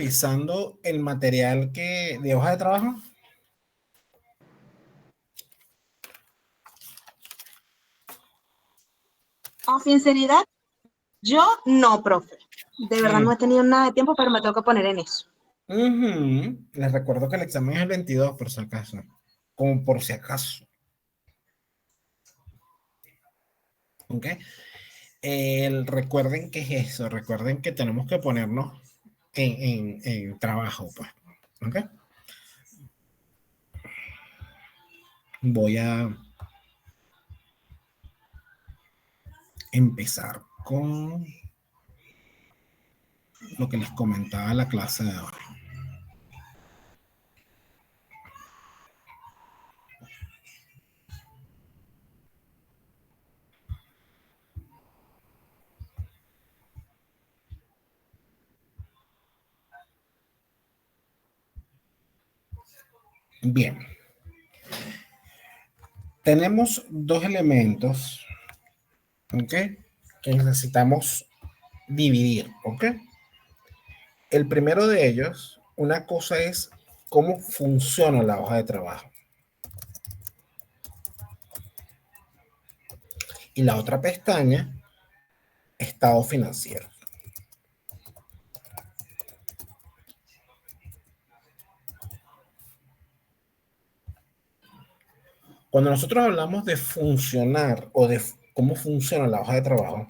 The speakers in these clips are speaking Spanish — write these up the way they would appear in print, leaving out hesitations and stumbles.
Revisando el material de hoja de trabajo. Con sinceridad, yo no, profe. De verdad no he tenido nada de tiempo, pero me tengo que poner en eso. Les recuerdo que el examen es el 22, por si acaso. Como por si acaso. ¿Ok? Recuerden que es eso. Recuerden que tenemos que ponernos en trabajo, pues. ¿Ok? Voy a empezar con lo que les comentaba en la clase de hoy. Bien. Tenemos dos elementos, ¿ok? Que necesitamos dividir, ¿ok? El primero de ellos, una cosa es cómo funciona la hoja de trabajo. Y la otra pestaña, estado financiero. Cuando nosotros hablamos de funcionar o de cómo funciona la hoja de trabajo,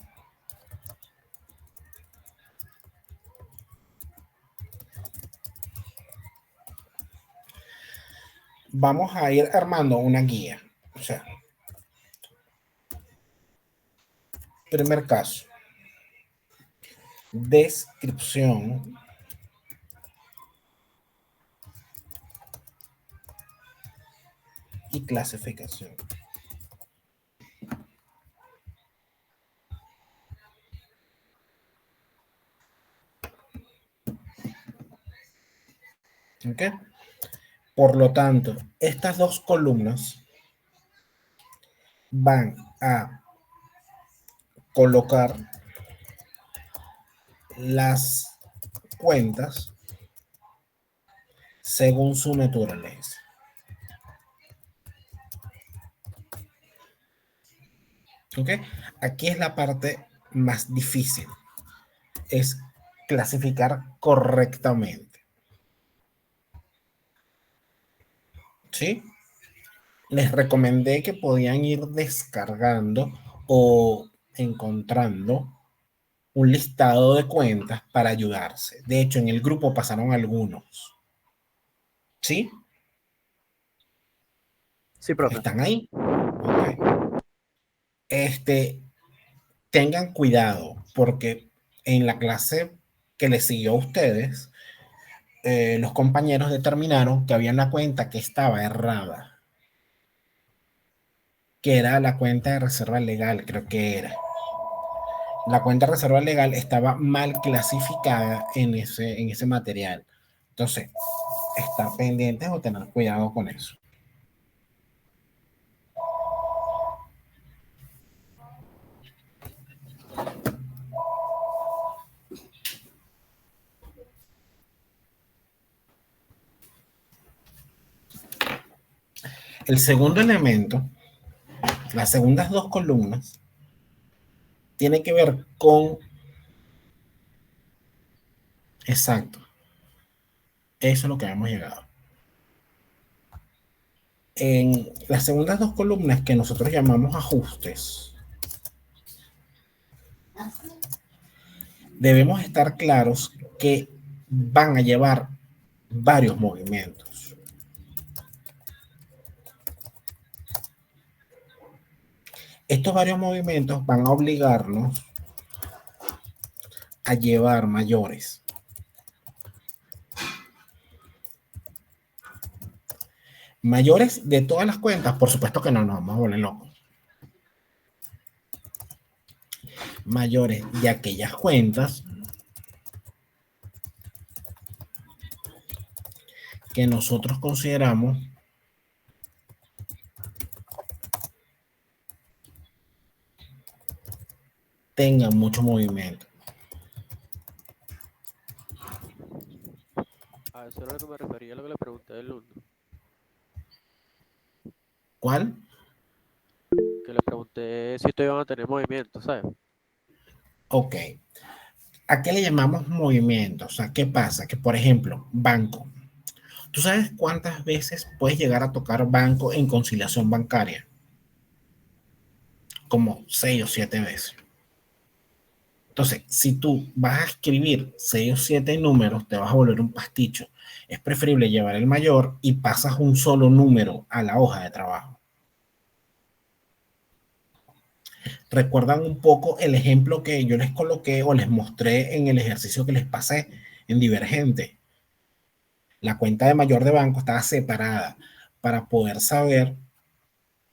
vamos a ir armando una guía. O sea, primer caso, descripción y clasificación. ¿Ok? Por lo tanto, estas dos columnas van a colocar las cuentas según su naturaleza. ¿Ok? Aquí es la parte más difícil, es clasificar correctamente. ¿Sí? Les recomendé que podían ir descargando o encontrando un listado de cuentas para ayudarse. De hecho, en el grupo pasaron algunos. ¿Sí? Sí, profe. ¿Están ahí? Ok. Tengan cuidado, porque en la clase que les siguió a ustedes, los compañeros determinaron que había una cuenta que estaba errada, que era la cuenta de reserva legal, creo que era. La cuenta de reserva legal estaba mal clasificada en ese material. Entonces, estar pendientes o tener cuidado con eso. El segundo elemento, las segundas dos columnas, tiene que ver con... Exacto. Eso es lo que hemos llegado. En las segundas dos columnas que nosotros llamamos ajustes, debemos estar claros que van a llevar varios movimientos. Estos varios movimientos van a obligarnos a llevar mayores. Mayores de todas las cuentas, por supuesto que no nos vamos a volver locos. Mayores de aquellas cuentas que nosotros consideramos tengan mucho movimiento. A eso era lo que me refería, lo que le pregunté del lunes. ¿Cuál? Que le pregunté si esto iban a tener movimiento, ¿sabes? Ok. ¿A qué le llamamos movimiento? O sea, ¿qué pasa? Que, por ejemplo, banco. ¿Tú sabes cuántas veces puedes llegar a tocar banco en conciliación bancaria? Como 6 o 7 veces. Entonces, si tú vas a escribir 6 o 7 números, te vas a volver un pasticho. Es preferible llevar el mayor y pasas un solo número a la hoja de trabajo. ¿Recuerdan un poco el ejemplo que yo les coloqué o les mostré en el ejercicio que les pasé en Divergente? La cuenta de mayor de banco estaba separada para poder saber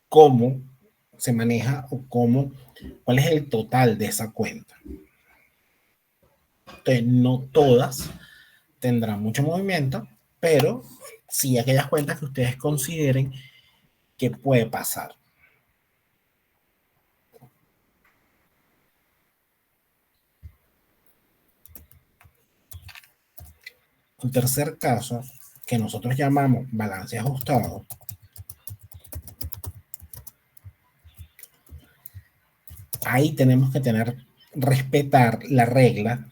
cómo se maneja o cuál es el total de esa cuenta. Entonces, no todas tendrán mucho movimiento, pero sí aquellas cuentas que ustedes consideren que puede pasar. Un tercer caso que nosotros llamamos balance ajustado. Ahí tenemos que respetar la regla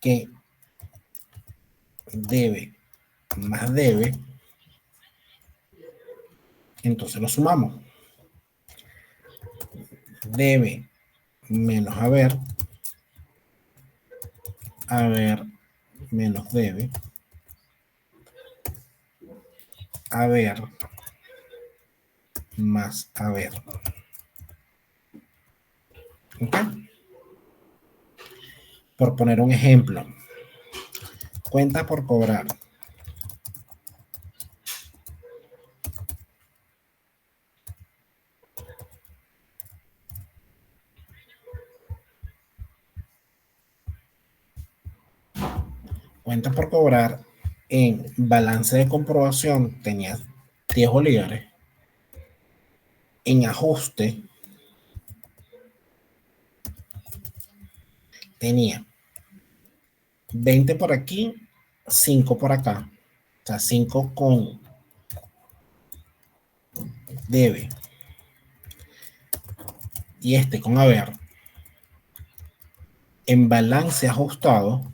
que debe más debe, entonces lo sumamos. Debe menos haber menos debe, haber más haber. ¿Okay? Por poner un ejemplo, cuenta por cobrar. Cuenta por cobrar en balance de comprobación tenía 10 bolívares. En ajuste tenía 20 por aquí, 5 por acá. O sea, 5 con debe y este con haber. En balance ajustado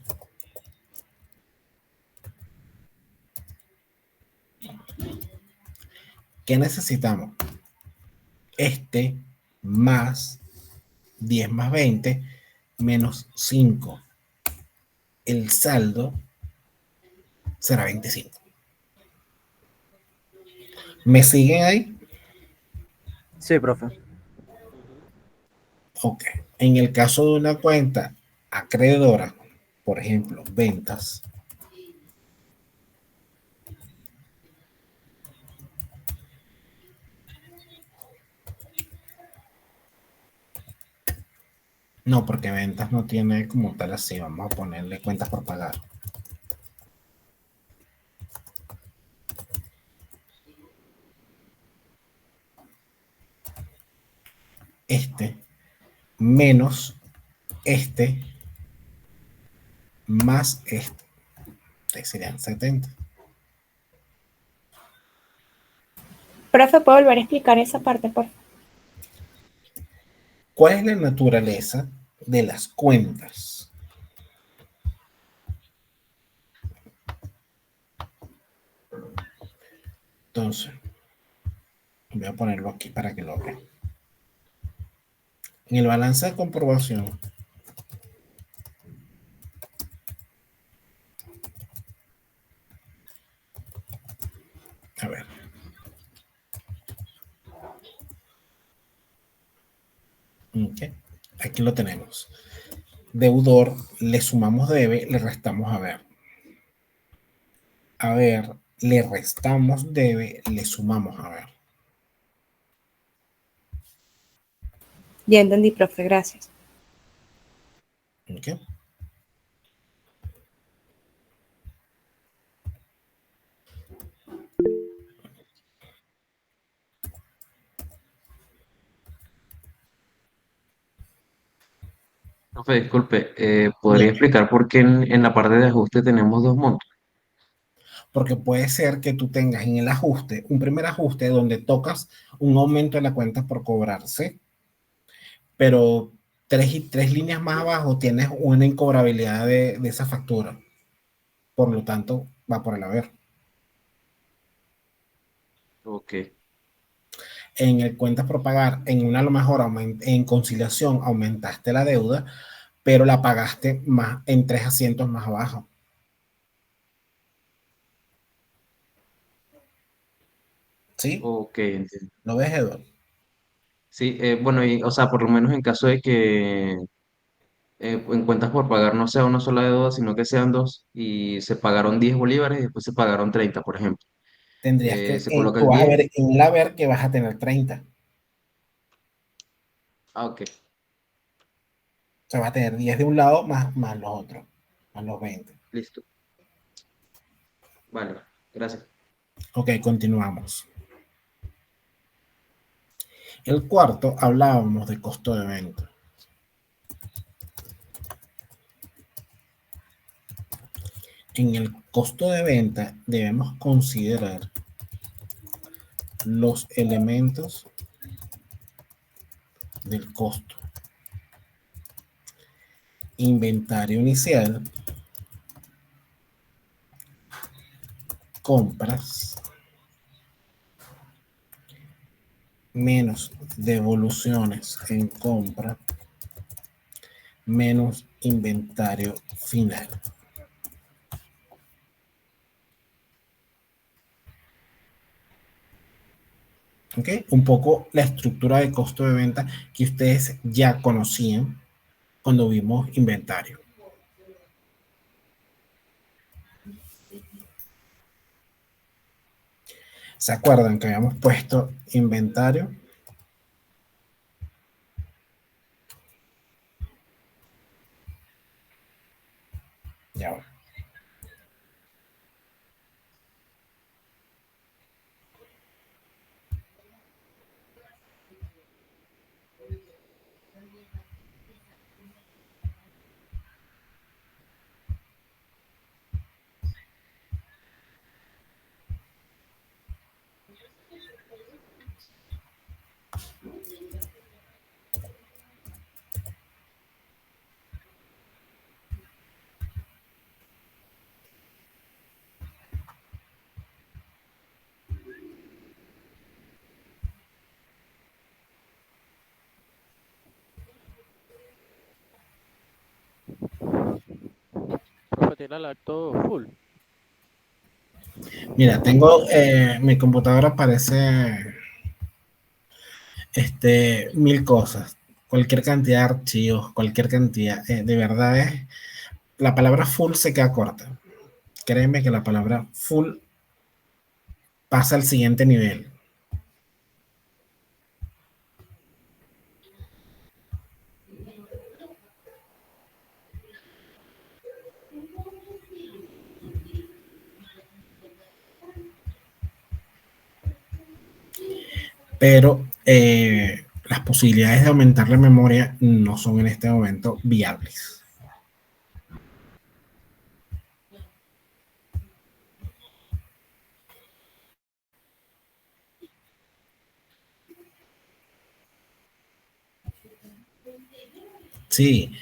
¿qué necesitamos? Este más 10 más 20 menos 5. El saldo será 25. ¿Me siguen ahí? Sí, profe. Ok. En el caso de una cuenta acreedora, por ejemplo, ventas, no, porque ventas no tiene como tal así. Vamos a ponerle cuentas por pagar. Este menos este más este. Serían 70. Profe, ¿puedo volver a explicar esa parte, por favor? ¿Cuál es la naturaleza de las cuentas? Entonces, voy a ponerlo aquí para que lo vean. En el balance de comprobación, a ver. Okay. Aquí lo tenemos. Deudor, le sumamos debe, le restamos haber. Haber, le restamos debe, le sumamos haber. Ya entendí, profe, gracias. Okay. Profe, disculpe, ¿podría Bien, explicar por qué en la parte de ajuste tenemos dos montos? porque puede ser que tú tengas en el ajuste, un primer ajuste donde tocas un aumento de la cuenta por cobrarse, pero tres líneas más abajo tienes una incobrabilidad de esa factura. Por lo tanto, va por el haber. Ok, En el cuentas por pagar, en una a lo mejor en conciliación aumentaste la deuda, pero la pagaste más en tres asientos más abajo. ¿Sí? ok, entiendo. ¿Lo ves, Eduardo? Sí, bueno, y, o sea, por lo menos en caso de que en cuentas por pagar no sea una sola deuda, sino que sean dos, y se pagaron 10 bolívares y después se pagaron 30, por ejemplo. Tendrías que, Se coloca tú el vas a 10. ver en el haber que vas a tener 30. Ah, ok, O sea, vas a tener 10 de un lado más los otros, más los 20. listo. Vale, gracias. Ok, continuamos. El cuarto, hablábamos de costo de venta. En el costo de venta debemos considerar los elementos del costo. Inventario inicial, compras, menos devoluciones en compra, menos inventario final. ¿Ok? Un poco la estructura de costo de venta que ustedes ya conocían cuando vimos inventario. ¿Se acuerdan que habíamos puesto inventario? Ya va. Profe, tiene el acto full. Mira, tengo mi computadora parece mil cosas, cualquier cantidad de archivos, cualquier cantidad, de verdad es, la palabra full se queda corta. Créeme que la palabra full pasa al siguiente nivel. Pero las posibilidades de aumentar la memoria no son en este momento viables. Sí,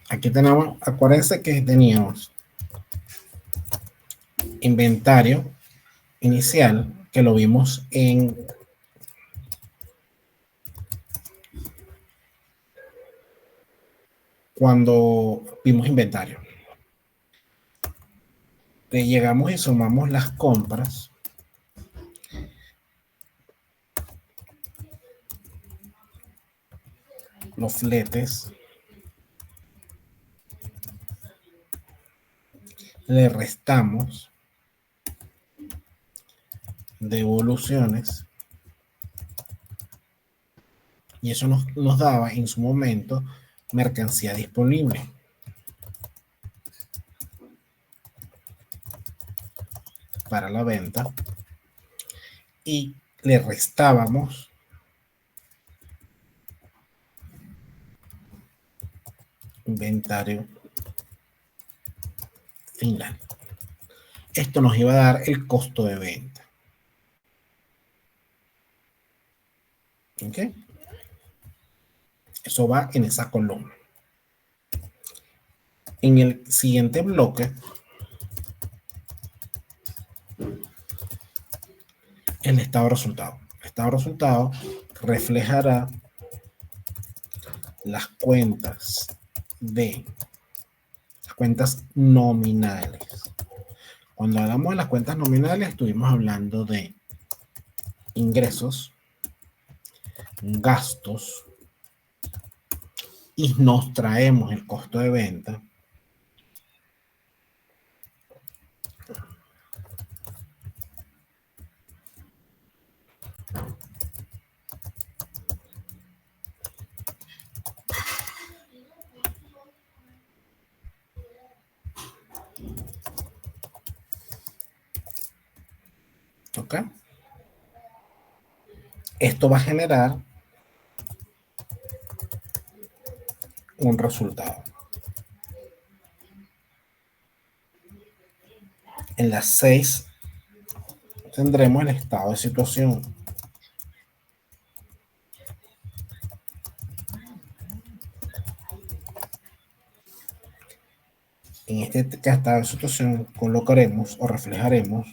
aquí tenemos, acuérdense que teníamos inventario inicial, que lo vimos en cuando vimos inventario. Le llegamos y sumamos las compras, los fletes, le restamos devoluciones y eso nos daba en su momento mercancía disponible. Para la venta y le restábamos inventario final. Esto nos iba a dar el costo de venta. ¿Ok? Eso va en esa columna. En el siguiente bloque, el estado de resultado. El estado de resultado reflejará las cuentas nominales. Cuando hablamos de las cuentas nominales, estuvimos hablando de ingresos, gastos, y nos traemos el costo de venta. ¿Ok? Esto va a generar un resultado. En las 6 tendremos el estado de situación. En este estado de situación colocaremos o reflejaremos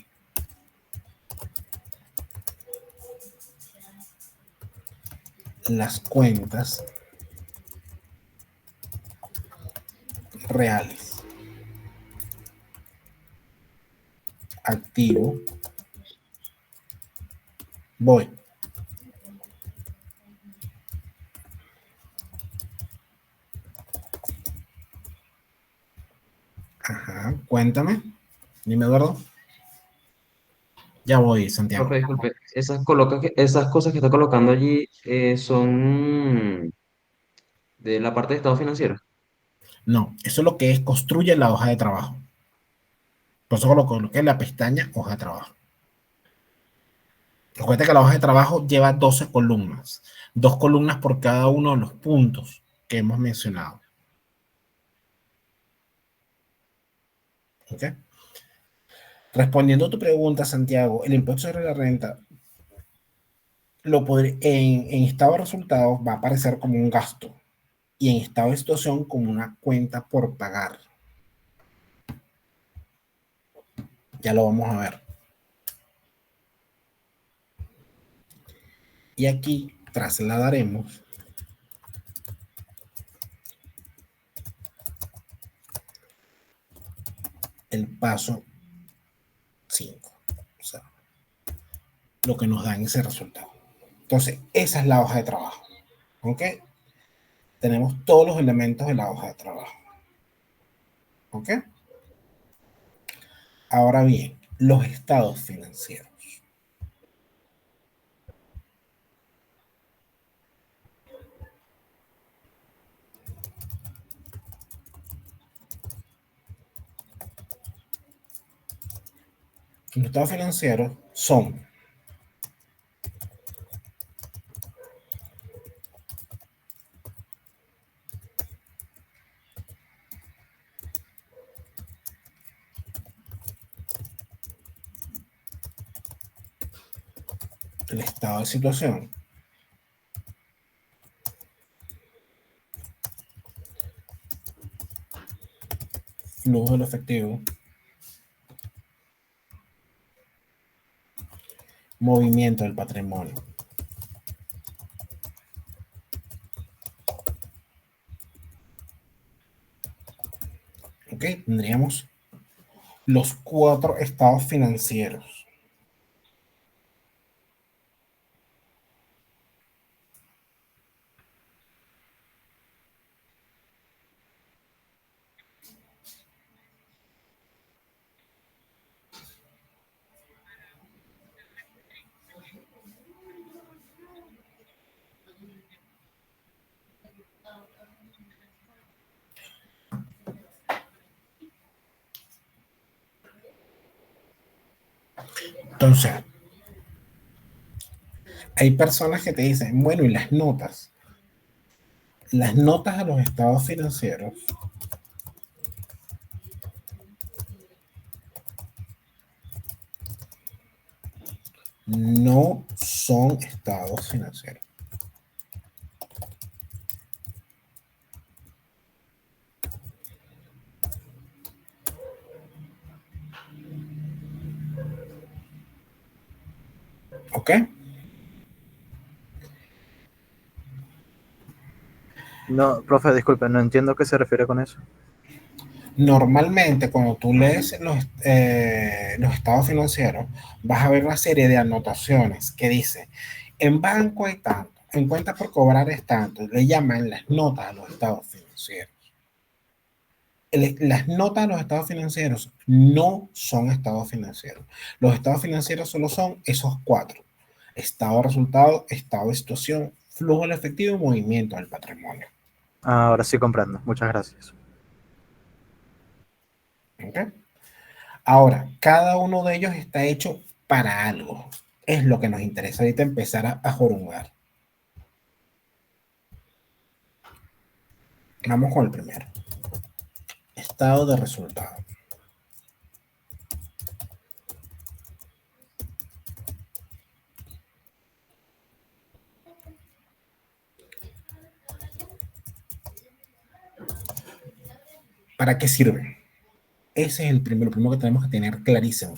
las cuentas reales. Activo. Voy. Ajá, cuéntame. Dime, Eduardo. Ya voy, Santiago. Profe, disculpe, esas cosas que está colocando allí son de la parte de estado financiero. No, eso es lo que es construye la hoja de trabajo. Por eso lo coloqué en la pestaña hoja de trabajo. Recuerda que la hoja de trabajo lleva 12 columnas. 2 columnas por cada uno de los puntos que hemos mencionado. ¿Ok? Respondiendo a tu pregunta, Santiago, el impuesto sobre la renta en estado de resultados va a aparecer como un gasto y en estado de situación como una cuenta por pagar. Ya lo vamos a ver. Y aquí trasladaremos el paso 5. O sea, lo que nos da en ese resultado. Entonces, esa es la hoja de trabajo. ¿Ok? Tenemos todos los elementos de la hoja de trabajo. ¿Ok? Ahora bien, los estados financieros. Los estados financieros son el estado de situación, flujo del efectivo, movimiento del patrimonio. ¿Ok? Tendríamos los 4 estados financieros. Entonces, hay personas que te dicen, bueno, ¿y las notas? Las notas a los estados financieros no son estados financieros. ¿Ok? No, profe, disculpe, no entiendo a qué se refiere con eso. Normalmente, cuando tú lees los estados financieros, vas a ver una serie de anotaciones que dice, en banco hay tanto, en cuenta por cobrar es tanto, le llaman las notas a los estados financieros. Las notas a los estados financieros no son estados financieros. Los estados financieros solo son esos cuatro: estado de resultado, estado de situación, flujo del efectivo y movimiento del patrimonio. Ahora sí comprendo. Muchas gracias. ¿Ok? Ahora, cada uno de ellos está hecho para algo. Es lo que nos interesa ahorita empezar a jorungar. Vamos con el primero. Estado de resultado. ¿Para qué sirve? Ese es lo primero que tenemos que tener clarísimo.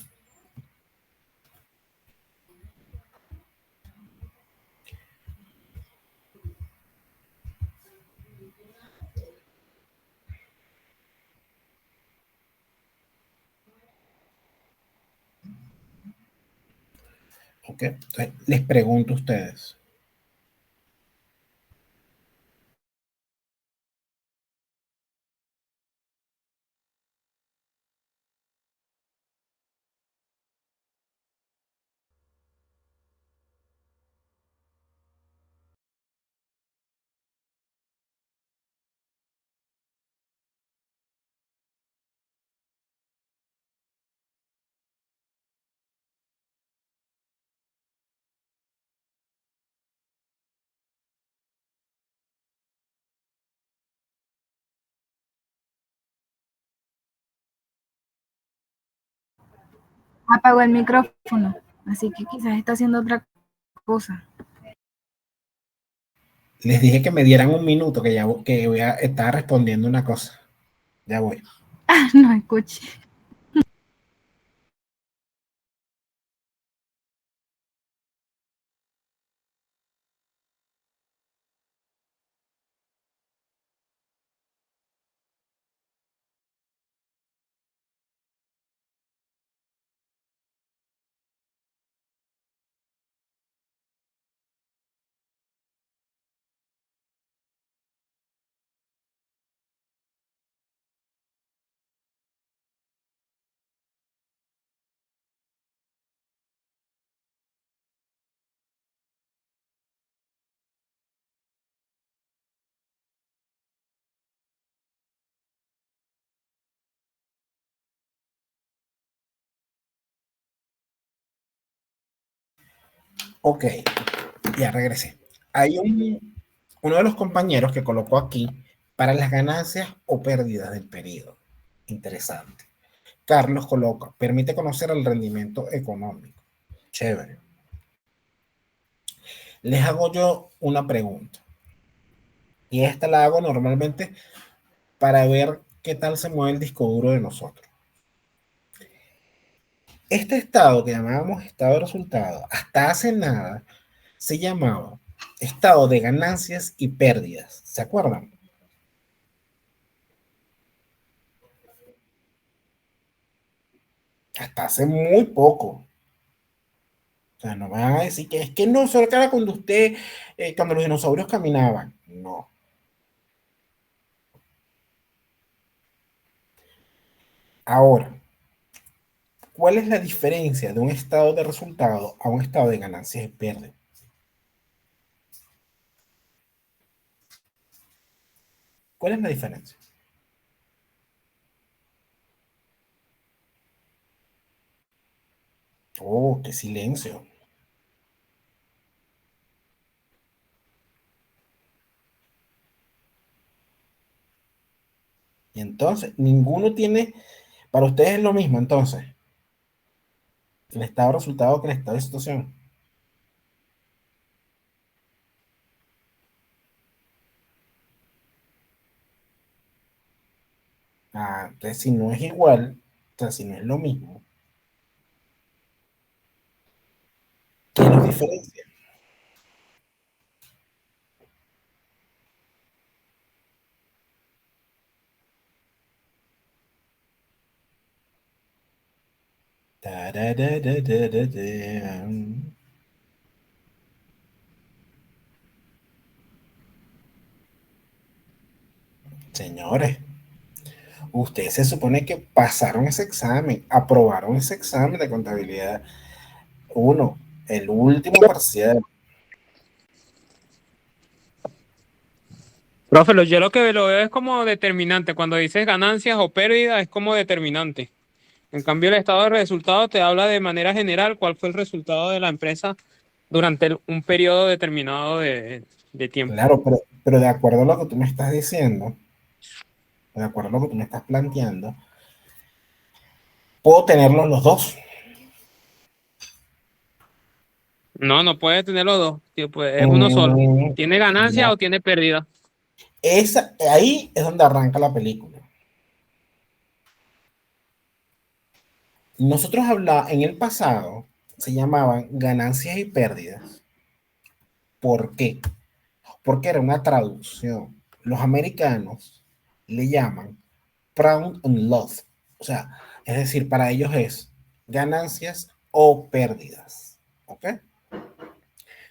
¿Ok? Entonces, les pregunto a ustedes. Apagó el micrófono, así que quizás está haciendo otra cosa. Les dije que me dieran un minuto, que voy a estar respondiendo una cosa. Ya voy. No escuché. Ok, ya regresé. Hay uno de los compañeros que colocó aquí para las ganancias o pérdidas del periodo. Interesante. Carlos coloca, permite conocer el rendimiento económico. Chévere. Les hago yo una pregunta. Y esta la hago normalmente para ver qué tal se mueve el disco duro de nosotros. Este estado que llamábamos estado de resultado, hasta hace nada, se llamaba estado de ganancias y pérdidas. ¿Se acuerdan? Hasta hace muy poco. O sea, no me van a decir que es que no, solo que era cuando cuando los dinosaurios caminaban. No. Ahora, ¿cuál es la diferencia de un estado de resultado a un estado de ganancias y pérdidas? ¿Cuál es la diferencia? Oh, qué silencio. Entonces, ninguno tiene, para ustedes es lo mismo, entonces, el estado de resultado que el estado de situación. Entonces, si no es igual, o sea, si no es lo mismo, ¿qué los diferencia? Tararararararán. Señores, ustedes se supone que pasaron ese examen, aprobaron ese examen de contabilidad. Uno, el último parcial. Profe, yo lo que lo veo es como determinante. Cuando dices ganancias o pérdidas es como determinante. En cambio, el estado de resultados te habla de manera general cuál fue el resultado de la empresa durante un periodo determinado de tiempo. Claro, pero de acuerdo a lo que tú me estás diciendo, de acuerdo a lo que tú me estás planteando, puedo tenerlos los dos. No, no puede tener los dos. Tío, pues es uno solo. ¿Tiene ganancia No. o tiene pérdida? Ahí es donde arranca la película. Nosotros en el pasado se llamaban ganancias y pérdidas. ¿Por qué? Porque era una traducción. Los americanos le llaman profit and loss. O sea, es decir, para ellos es ganancias o pérdidas. ¿Ok?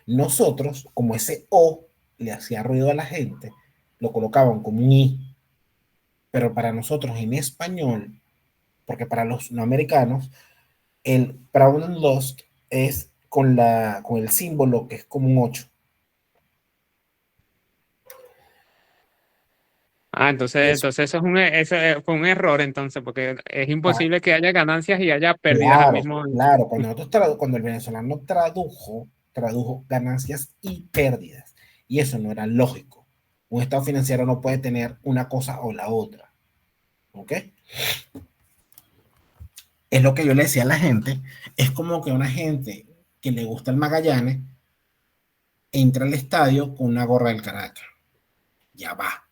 Nosotros, como ese O le hacía ruido a la gente, lo colocaban como un I. Pero para nosotros en español, porque para los no americanos, el Proud and Lost es con el símbolo que es como un 8. Entonces eso fue un error entonces, porque es imposible que haya ganancias y haya pérdidas al Claro, mismo momento. claro. Cuando el venezolano tradujo ganancias y pérdidas. Y eso no era lógico. Un estado financiero no puede tener una cosa o la otra. ¿Ok? Es lo que yo le decía a la gente. Es como que una gente que le gusta el Magallanes entra al estadio con una gorra del Caracas. Ya va.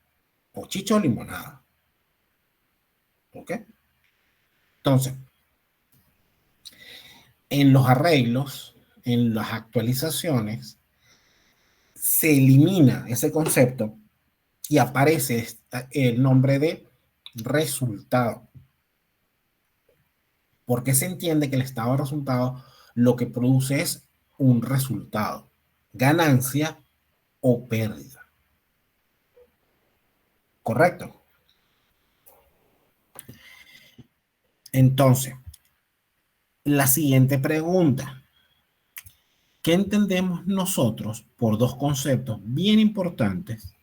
O chicha o limonada. ¿Ok? Entonces, en los arreglos, en las actualizaciones, se elimina ese concepto y aparece el nombre de resultado. Porque se entiende que el estado de resultado lo que produce es un resultado, ganancia o pérdida. ¿Correcto? Entonces, la siguiente pregunta. ¿Qué entendemos nosotros por dos conceptos bien importantes?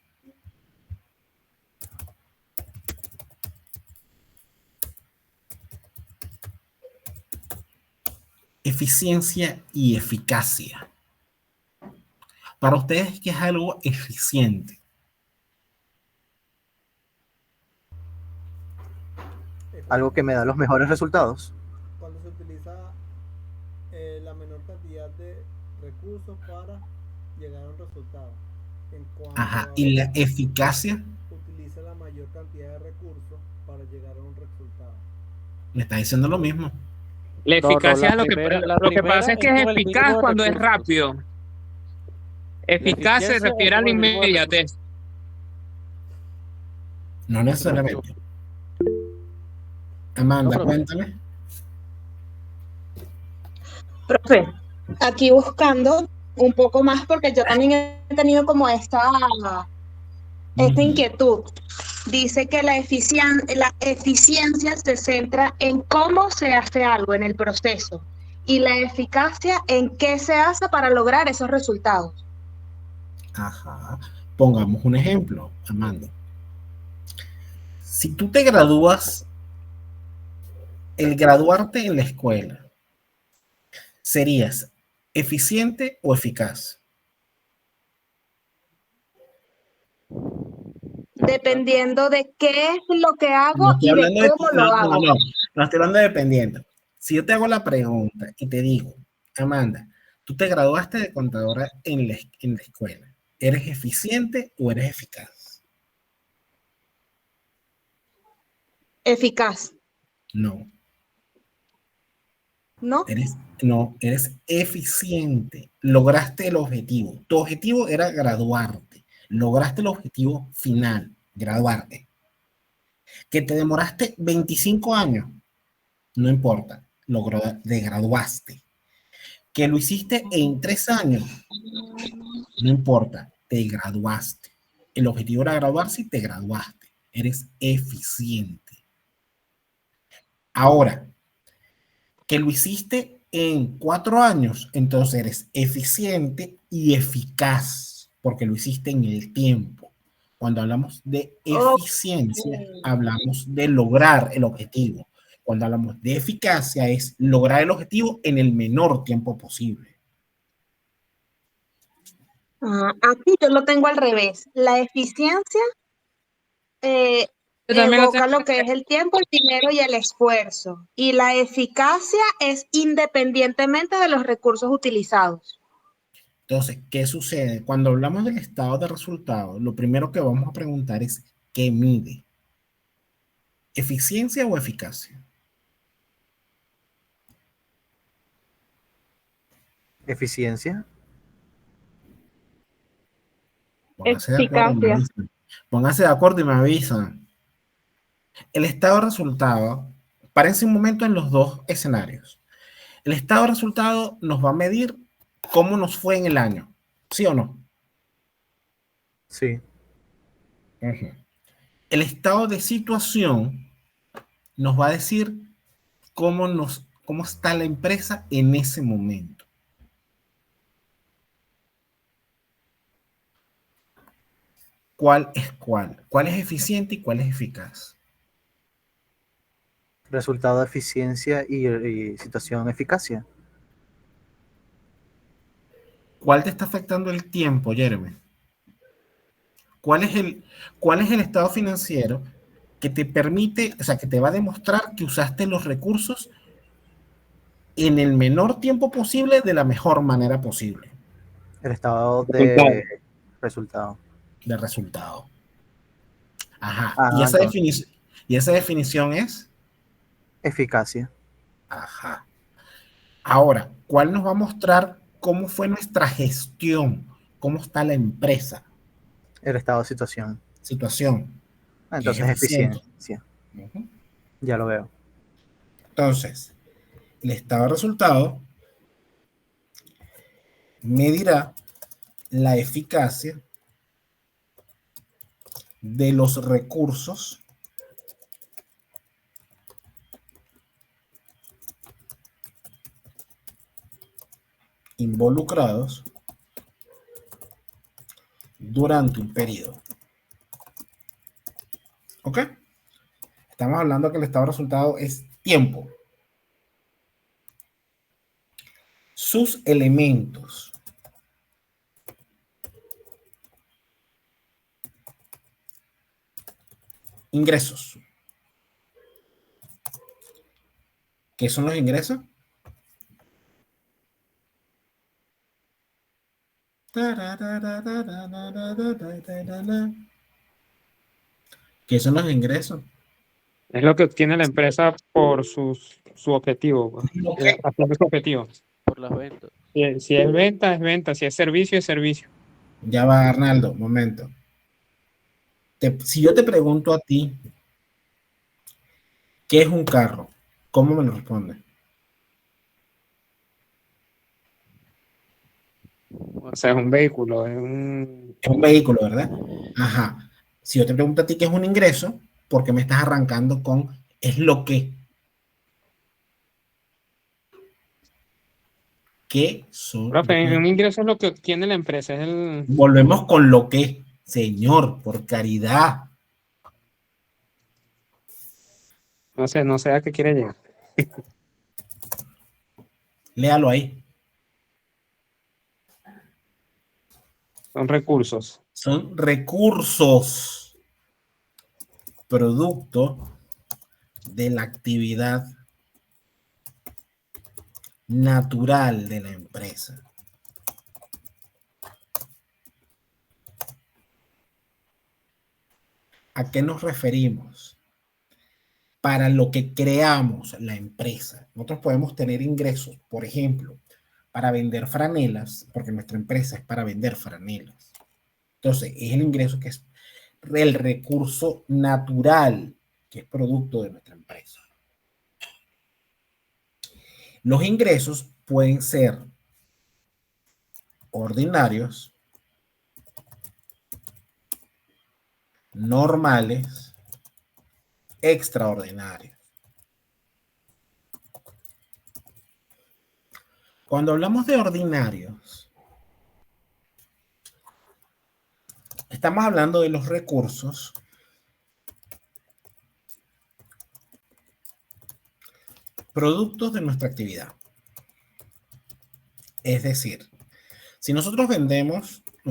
Eficiencia y eficacia. Para ustedes, ¿qué es algo eficiente? Algo que me da los mejores resultados. Cuando se utiliza la menor cantidad de recursos para llegar a un resultado. En cuanto Ajá, ¿y la eficacia? utiliza la mayor cantidad de recursos para llegar a un resultado. Me está diciendo lo mismo. La eficacia es lo que pasa es que es con el eficaz mínimo de cuando es recursos. rápido. Eficaz se eficiencia es refiere a la con el mínimo de inmediatez. No necesariamente. Amanda, cuéntame. Profe, aquí buscando un poco más porque yo también he tenido como esta inquietud. Dice que la eficiencia se centra en cómo se hace algo en el proceso y la eficacia en qué se hace para lograr esos resultados. Ajá. Pongamos un ejemplo, Amanda. Si tú te gradúas, el graduarte en la escuela, ¿serías eficiente o eficaz? Dependiendo de qué es lo que hago No estoy y de hablando de cómo lo hago. no estoy hablando de dependiendo. Si yo te hago la pregunta y te digo, Amanda, tú te graduaste de contadora en la escuela, ¿eres eficiente o eres eficaz? Eficaz, No, ¿no? eres eficiente. Lograste el objetivo. Tu objetivo era graduarte. Lograste el objetivo final, graduarte. Que te demoraste 25 años, no importa, te graduaste. Que lo hiciste en 3 años, no importa, te graduaste. El objetivo era graduarse y te graduaste. Eres eficiente. Ahora, que lo hiciste en 4 años, entonces eres eficiente y eficaz, porque lo hiciste en el tiempo. Cuando hablamos de eficiencia, hablamos de lograr el objetivo. Cuando hablamos de eficacia, es lograr el objetivo en el menor tiempo posible. Aquí yo lo tengo al revés. La eficiencia evoca lo que es el tiempo, el dinero y el esfuerzo. Y la eficacia es independientemente de los recursos utilizados. Entonces, ¿qué sucede? Cuando hablamos del estado de resultados, lo primero que vamos a preguntar es ¿qué mide? ¿Eficiencia o eficacia? Eficiencia. Pónganse de acuerdo y me avisan. Pónganse de acuerdo y me avisan. El estado de resultado, párense un momento en los dos escenarios. El estado de resultado nos va a medir cómo nos fue en el año, ¿sí o no? Sí. El estado de situación nos va a decir cómo está la empresa en ese momento. ¿Cuál es cuál? ¿Cuál es eficiente y cuál es eficaz? Resultado de eficiencia y situación eficacia. ¿Cuál te está afectando el tiempo, Jeremy? ¿Cuál es el estado financiero que te permite, o sea, que te va a demostrar que usaste los recursos en el menor tiempo posible de la mejor manera posible? El estado de resultado. De resultado. Ajá. ¿Y esa definición es? Eficacia. Ajá. Ahora, ¿cuál nos va a mostrar cómo fue nuestra gestión? ¿Cómo está la empresa? El estado de situación. Situación. Entonces, eficiencia. Ya lo veo. Entonces, el estado de resultado medirá la eficacia de los recursos involucrados durante un periodo. ¿Ok? Estamos hablando que el estado de resultado es tiempo. Sus elementos. Ingresos. ¿Qué son los ingresos? ¿Qué son los ingresos? Es lo que obtiene la empresa por su objetivo. Hacia su objetivo. Por las ventas. Si es venta, es venta. Si es servicio, es servicio. Ya va, Arnaldo, un momento. Si yo te pregunto a ti, ¿qué es un carro? ¿Cómo me lo respondes? O sea, es un vehículo. Es un vehículo, ¿verdad? Ajá. Si yo te pregunto a ti qué es un ingreso, ¿por qué me estás arrancando con es lo que? ¿Qué son? Profe, un ingreso es lo que obtiene la empresa. Volvemos con lo que, señor, por caridad. No sé a qué quiere llegar. Léalo ahí. Son recursos. Son recursos. producto de la actividad natural de la empresa. ¿A qué nos referimos? Para lo que creamos la empresa. Nosotros podemos tener ingresos, por ejemplo, para vender franelas, porque nuestra empresa es para vender franelas. Entonces, es el ingreso que es el recurso natural que es producto de nuestra empresa. Los ingresos pueden ser ordinarios, normales, extraordinarios. Cuando hablamos de ordinarios, estamos hablando de los recursos productos de nuestra actividad. Es decir, si nosotros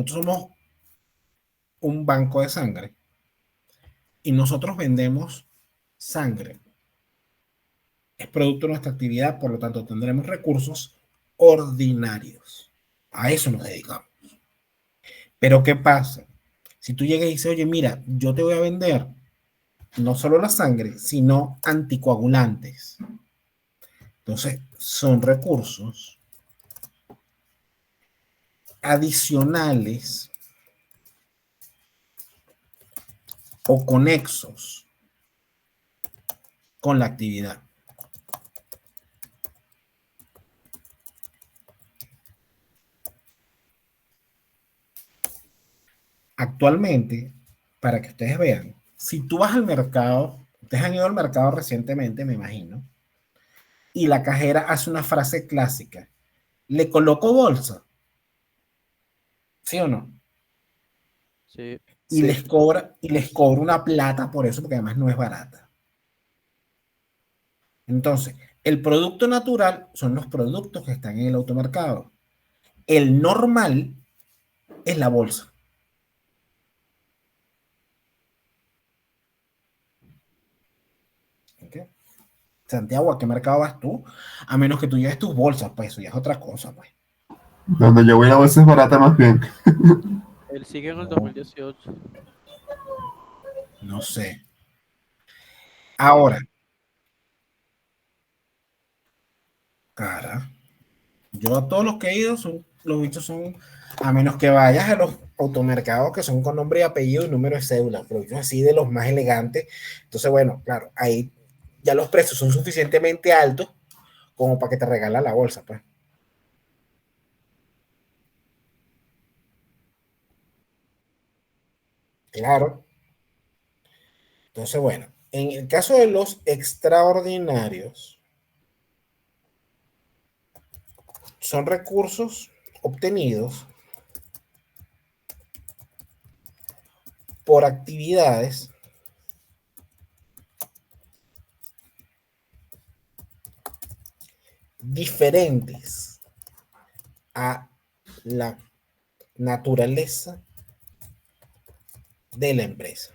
somos un banco de sangre y nosotros vendemos sangre. Es producto de nuestra actividad, por lo tanto tendremos recursos ordinarios. A eso nos dedicamos. Pero ¿qué pasa? Si tú llegas y dices, oye, mira, yo te voy a vender no solo la sangre, sino anticoagulantes. Entonces, son recursos adicionales o conexos con la actividad. Actualmente, para que ustedes vean, si tú vas al mercado, ustedes han ido al mercado recientemente, me imagino, y la cajera hace una frase clásica, ¿le coloco bolsa? ¿Sí o no? Sí. Y les cobra una plata por eso, porque además no es barata. Entonces, el producto natural son los productos que están en el automercado. El normal es la bolsa. ¿Okay? Santiago, ¿a qué mercado vas tú? A menos que tú lleves tus bolsas, pues eso ya es otra cosa, pues. Donde yo voy la bolsa es barata más bien. Él sigue en el 2018. No sé. Ahora, cara, yo a todos los que he ido, los bichos son, a menos que vayas a los automercados que son con nombre y apellido y número de cédula, pero yo así de los más elegantes. Entonces, bueno, claro, ahí ya los precios son suficientemente altos como para que te regalen la bolsa, pues. Claro. Entonces, bueno, en el caso de los extraordinarios, son recursos obtenidos por actividades diferentes a la naturaleza de la empresa.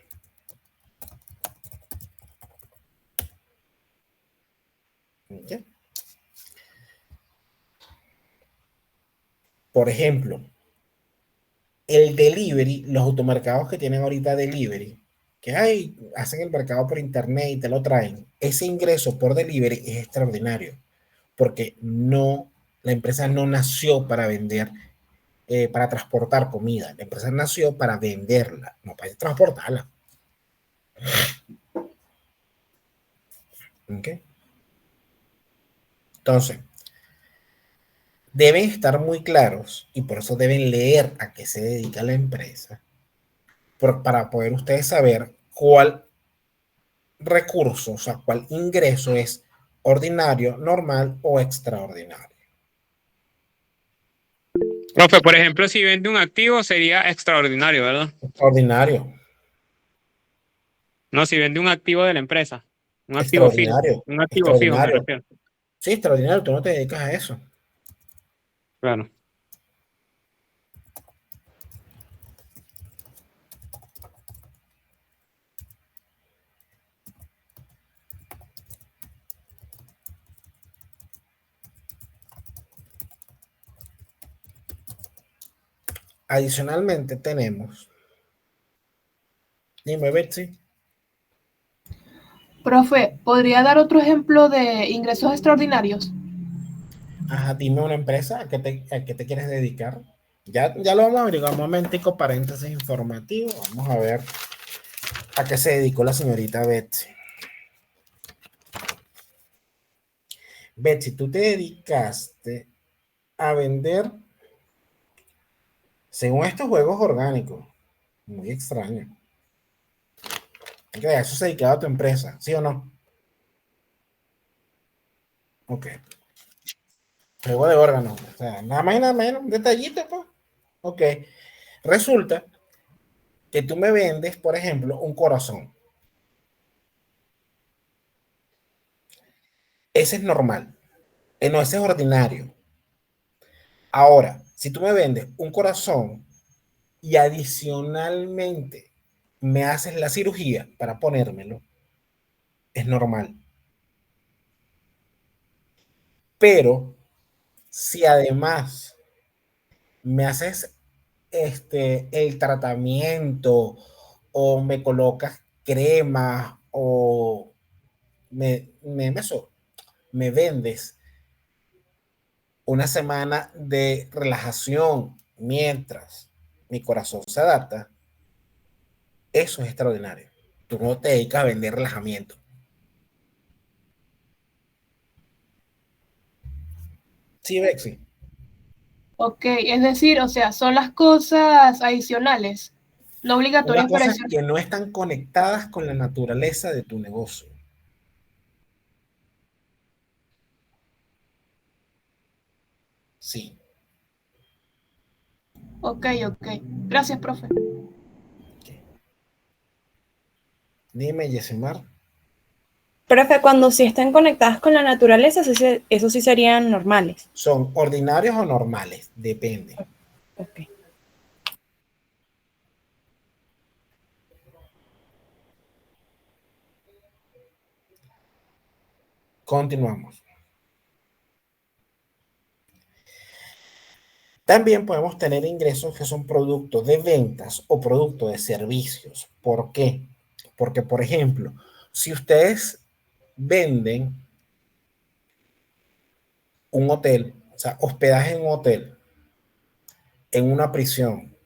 ¿Okay? Por ejemplo, el delivery, los automercados que tienen ahorita delivery, que hacen el mercado por internet y te lo traen, ese ingreso por delivery es extraordinario, porque la empresa no nació para vender, para transportar comida, la empresa nació para venderla, no para transportarla. ¿Okay? Entonces, deben estar muy claros y por eso deben leer a qué se dedica la empresa, para poder ustedes saber cuál recurso, o sea, cuál ingreso es ordinario, normal o extraordinario. Profe, por ejemplo, si vende un activo sería extraordinario, ¿verdad? Extraordinario. No, si vende un activo de la empresa. Un activo fijo. Extraordinario. Un activo fijo, me Extraordinario. refiero. Sí, extraordinario, tú no te dedicas a eso. Claro. Adicionalmente tenemos, dime Betsy. Profe, ¿podría dar otro ejemplo de ingresos extraordinarios? Ajá, dime una empresa a qué te quieres dedicar. Ya lo vamos a averiguar un momentico, paréntesis informativo. Vamos a ver a qué se dedicó la señorita Betsy. Betsy, tú te dedicaste a vender, según estos juegos orgánicos. Muy extraño. Eso se dedicaba a tu empresa, ¿sí o no? Ok. Juego de órganos. O sea, nada más y nada menos. Un detallito, pues. Ok. Resulta que tú me vendes, por ejemplo, un corazón. Ese es normal. No, ese es ordinario. Ahora, si tú me vendes un corazón y adicionalmente me haces la cirugía para ponérmelo, es normal. Pero si además me haces el tratamiento o me colocas crema o me vendes una semana de relajación mientras mi corazón se adapta, eso es extraordinario. Tú no te dedicas a vender relajamiento. Sí, Bexi. Ok, es decir, o sea, son las cosas adicionales, no Son las obligatorias para cosas eso. que no están conectadas con la naturaleza de tu negocio. Sí. Ok, ok. Gracias, profe. Okay. Dime, Yesimar. Profe, cuando sí están conectadas con la naturaleza, eso sí serían normales. ¿Son ordinarios o normales? Depende. Ok. Continuamos. También podemos tener ingresos que son producto de ventas o producto de servicios. ¿Por qué? Porque, por ejemplo, si ustedes venden un hotel, o sea, hospedaje en un hotel, en una prisión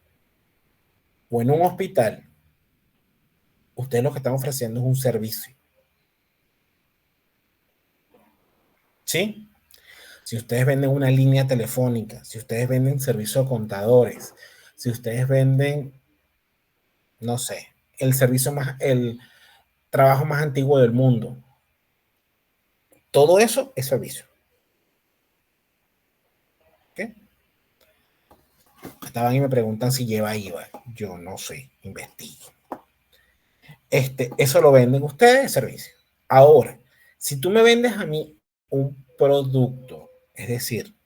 o en un hospital, ustedes lo que están ofreciendo es un servicio. ¿Sí? Si ustedes venden una línea telefónica, si ustedes venden servicio a contadores, si ustedes venden, no sé, el trabajo más antiguo del mundo, todo eso es servicio. ¿Qué? Estaban y me preguntan si lleva IVA. Yo no sé, investigo. Eso lo venden ustedes, servicio. Ahora, si tú me vendes a mí un producto, es decir,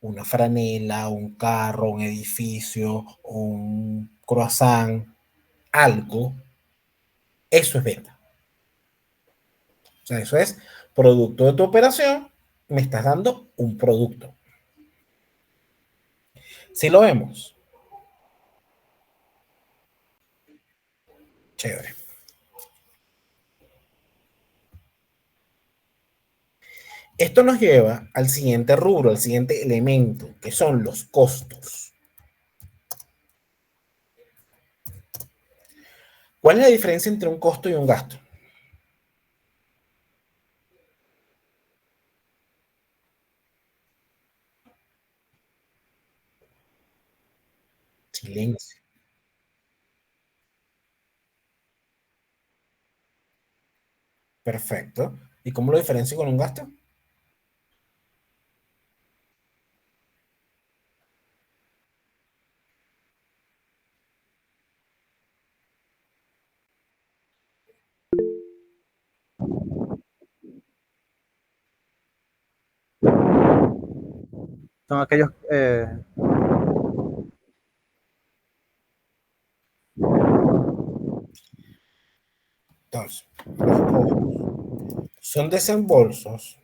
una franela, un carro, un edificio, un croissant, algo, eso es venta. O sea, eso es producto de tu operación, me estás dando un producto. Si lo vemos. Chévere. Esto nos lleva al siguiente rubro, al siguiente elemento, que son los costos. ¿Cuál es la diferencia entre un costo y un gasto? Silencio. Perfecto. ¿Y cómo lo diferencio con un gasto? Son aquellos Entonces, los costos son desembolsos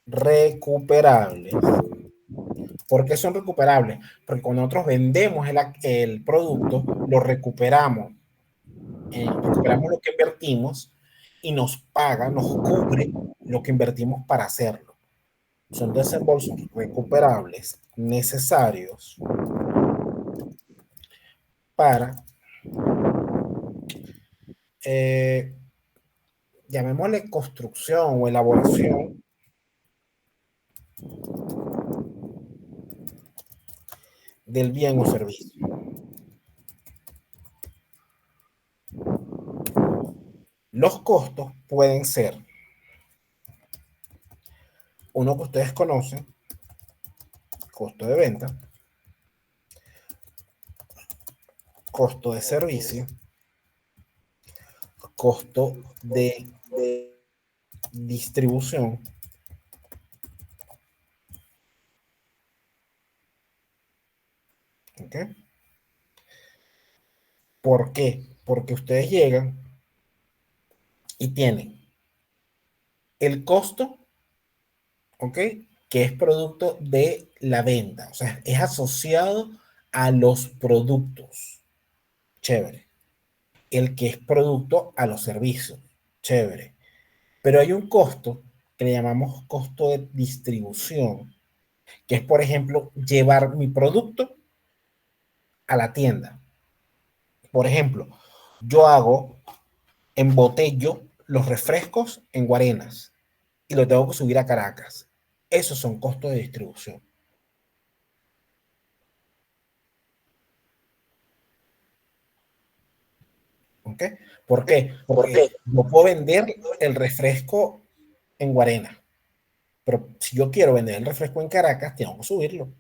recuperables ¿Por qué son recuperables? Porque cuando nosotros vendemos el producto, lo recuperamos. Recuperamos lo que invertimos y nos paga, nos cubre lo que invertimos para hacerlo. Son desembolsos recuperables necesarios para, llamémosle construcción o elaboración del bien o servicio. Los costos pueden ser uno que ustedes conocen, costo de venta, costo de servicio, costo de distribución, ¿ok? ¿Por qué? Porque ustedes llegan y tienen el costo, ¿ok? Que es producto de la venta, o sea, es asociado a los productos, chévere. El que es producto a los servicios, chévere. Pero hay un costo que le llamamos costo de distribución, que es, por ejemplo, llevar mi producto a la tienda. Por ejemplo, yo embotello los refrescos en Guarenas y lo tengo que subir a Caracas. Esos son costos de distribución. ¿Ok? ¿Por qué? Porque no puedo vender el refresco en Guarena, pero si yo quiero vender el refresco en Caracas, tengo que subirlo.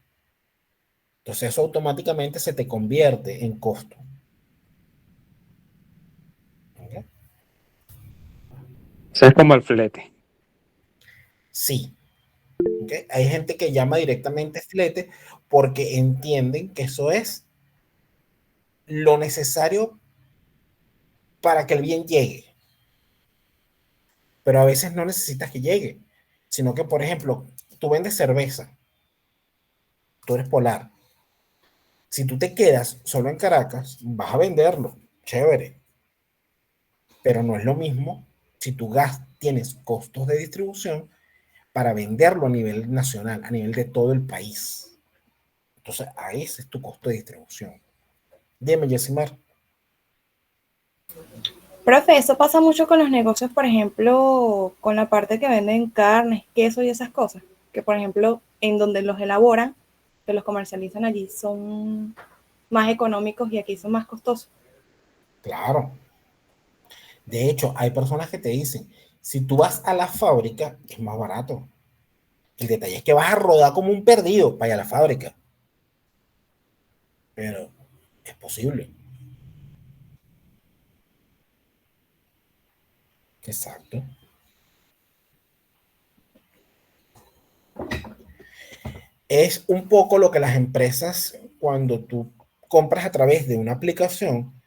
Entonces eso automáticamente se te convierte en costo. ¿Ok? Eso es como el flete. Sí. ¿Okay? Hay gente que llama directamente flete porque entienden que eso es lo necesario para que el bien llegue. Pero a veces no necesitas que llegue, sino que, por ejemplo, tú vendes cerveza, tú eres Polar. Si tú te quedas solo en Caracas, vas a venderlo, chévere. Pero no es lo mismo si tú tienes costos de distribución para venderlo a nivel nacional, a nivel de todo el país. Entonces, ahí ese es tu costo de distribución. Dime, Yesimar. Profe, eso pasa mucho con los negocios, por ejemplo, con la parte que venden carnes, queso y esas cosas, que por ejemplo, en donde los elaboran, que los comercializan allí, son más económicos y aquí son más costosos. Claro. De hecho, hay personas que te dicen, si tú vas a la fábrica, es más barato. El detalle es que vas a rodar como un perdido para ir a la fábrica. Pero es posible. Exacto. Es un poco lo que las empresas, cuando tú compras a través de una aplicación,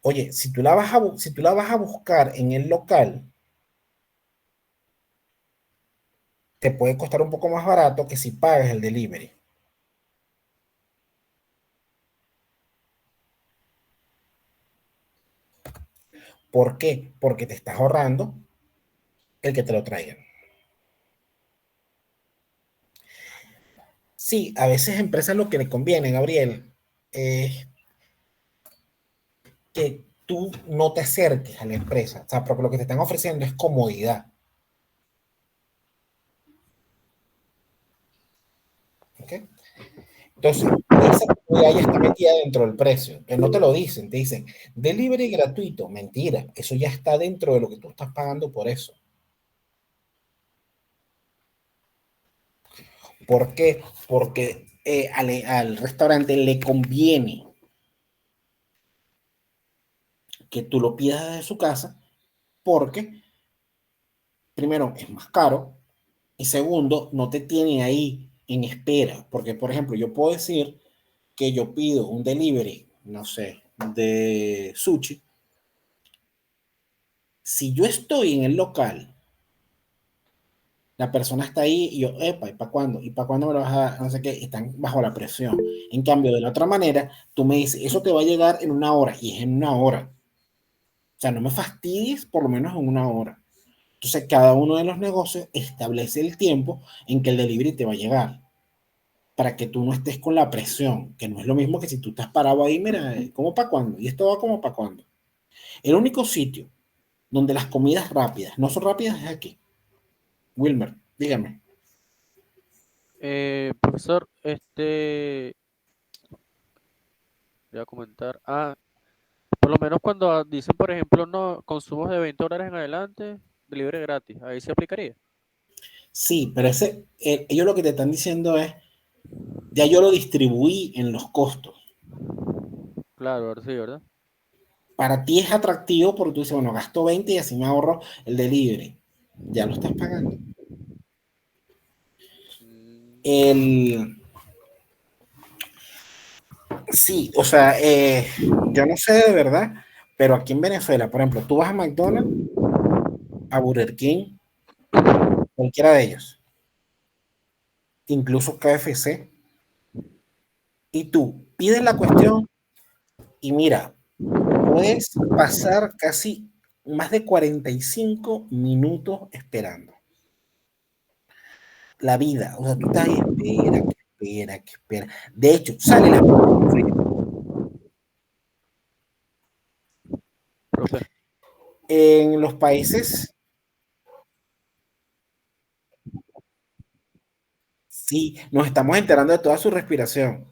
oye, si tú la vas a buscar en el local, te puede costar un poco más barato que si pagas el delivery. ¿Por qué? Porque te estás ahorrando el que te lo traigan. Sí, a veces a empresas lo que le conviene, Gabriel, es que tú no te acerques a la empresa, o sea, porque lo que te están ofreciendo es comodidad. ¿Ok? Entonces, esa comodidad ya está metida dentro del precio, que no te lo dicen, te dicen delivery gratuito, mentira, eso ya está dentro de lo que tú estás pagando por eso. ¿Por qué? Porque al restaurante le conviene que tú lo pidas desde su casa, porque primero es más caro y segundo no te tiene ahí en espera, porque por ejemplo yo puedo decir que yo pido un delivery, no sé, de sushi. Si yo estoy en el local La persona está ahí y yo, epa, ¿y para cuándo? ¿Y para cuándo me lo vas a dar? No sé qué, están bajo la presión. En cambio, de la otra manera, tú me dices, eso te va a llegar en una hora, y es en una hora. O sea, no me fastidies por lo menos en una hora. Entonces, cada uno de los negocios establece el tiempo en que el delivery te va a llegar, para que tú no estés con la presión, que no es lo mismo que si tú estás parado ahí, mira, ¿cómo para cuándo? Y esto va como para cuándo. El único sitio donde las comidas rápidas no son rápidas es aquí. Wilmer, dígame. Profesor, voy a comentar. Por lo menos cuando dicen, por ejemplo, no, consumos de $20 en adelante, delivery gratis, ahí se aplicaría. Sí, pero ellos lo que te están diciendo es, ya yo lo distribuí en los costos. Claro, ahora sí, ¿verdad? Para ti es atractivo porque tú dices, bueno, gasto 20 y así me ahorro el delivery. Ya lo estás pagando. El, sí, o sea, yo no sé de verdad, pero aquí en Venezuela, por ejemplo, tú vas a McDonald's, a Burger King, cualquiera de ellos, incluso KFC, y tú pides la cuestión y mira, puedes pasar casi más de 45 minutos esperando. La vida, o sea, tú estás ahí, espera, que espera, que espera. De hecho, sale la... Profe, En los países, sí, nos estamos enterando de toda su respiración.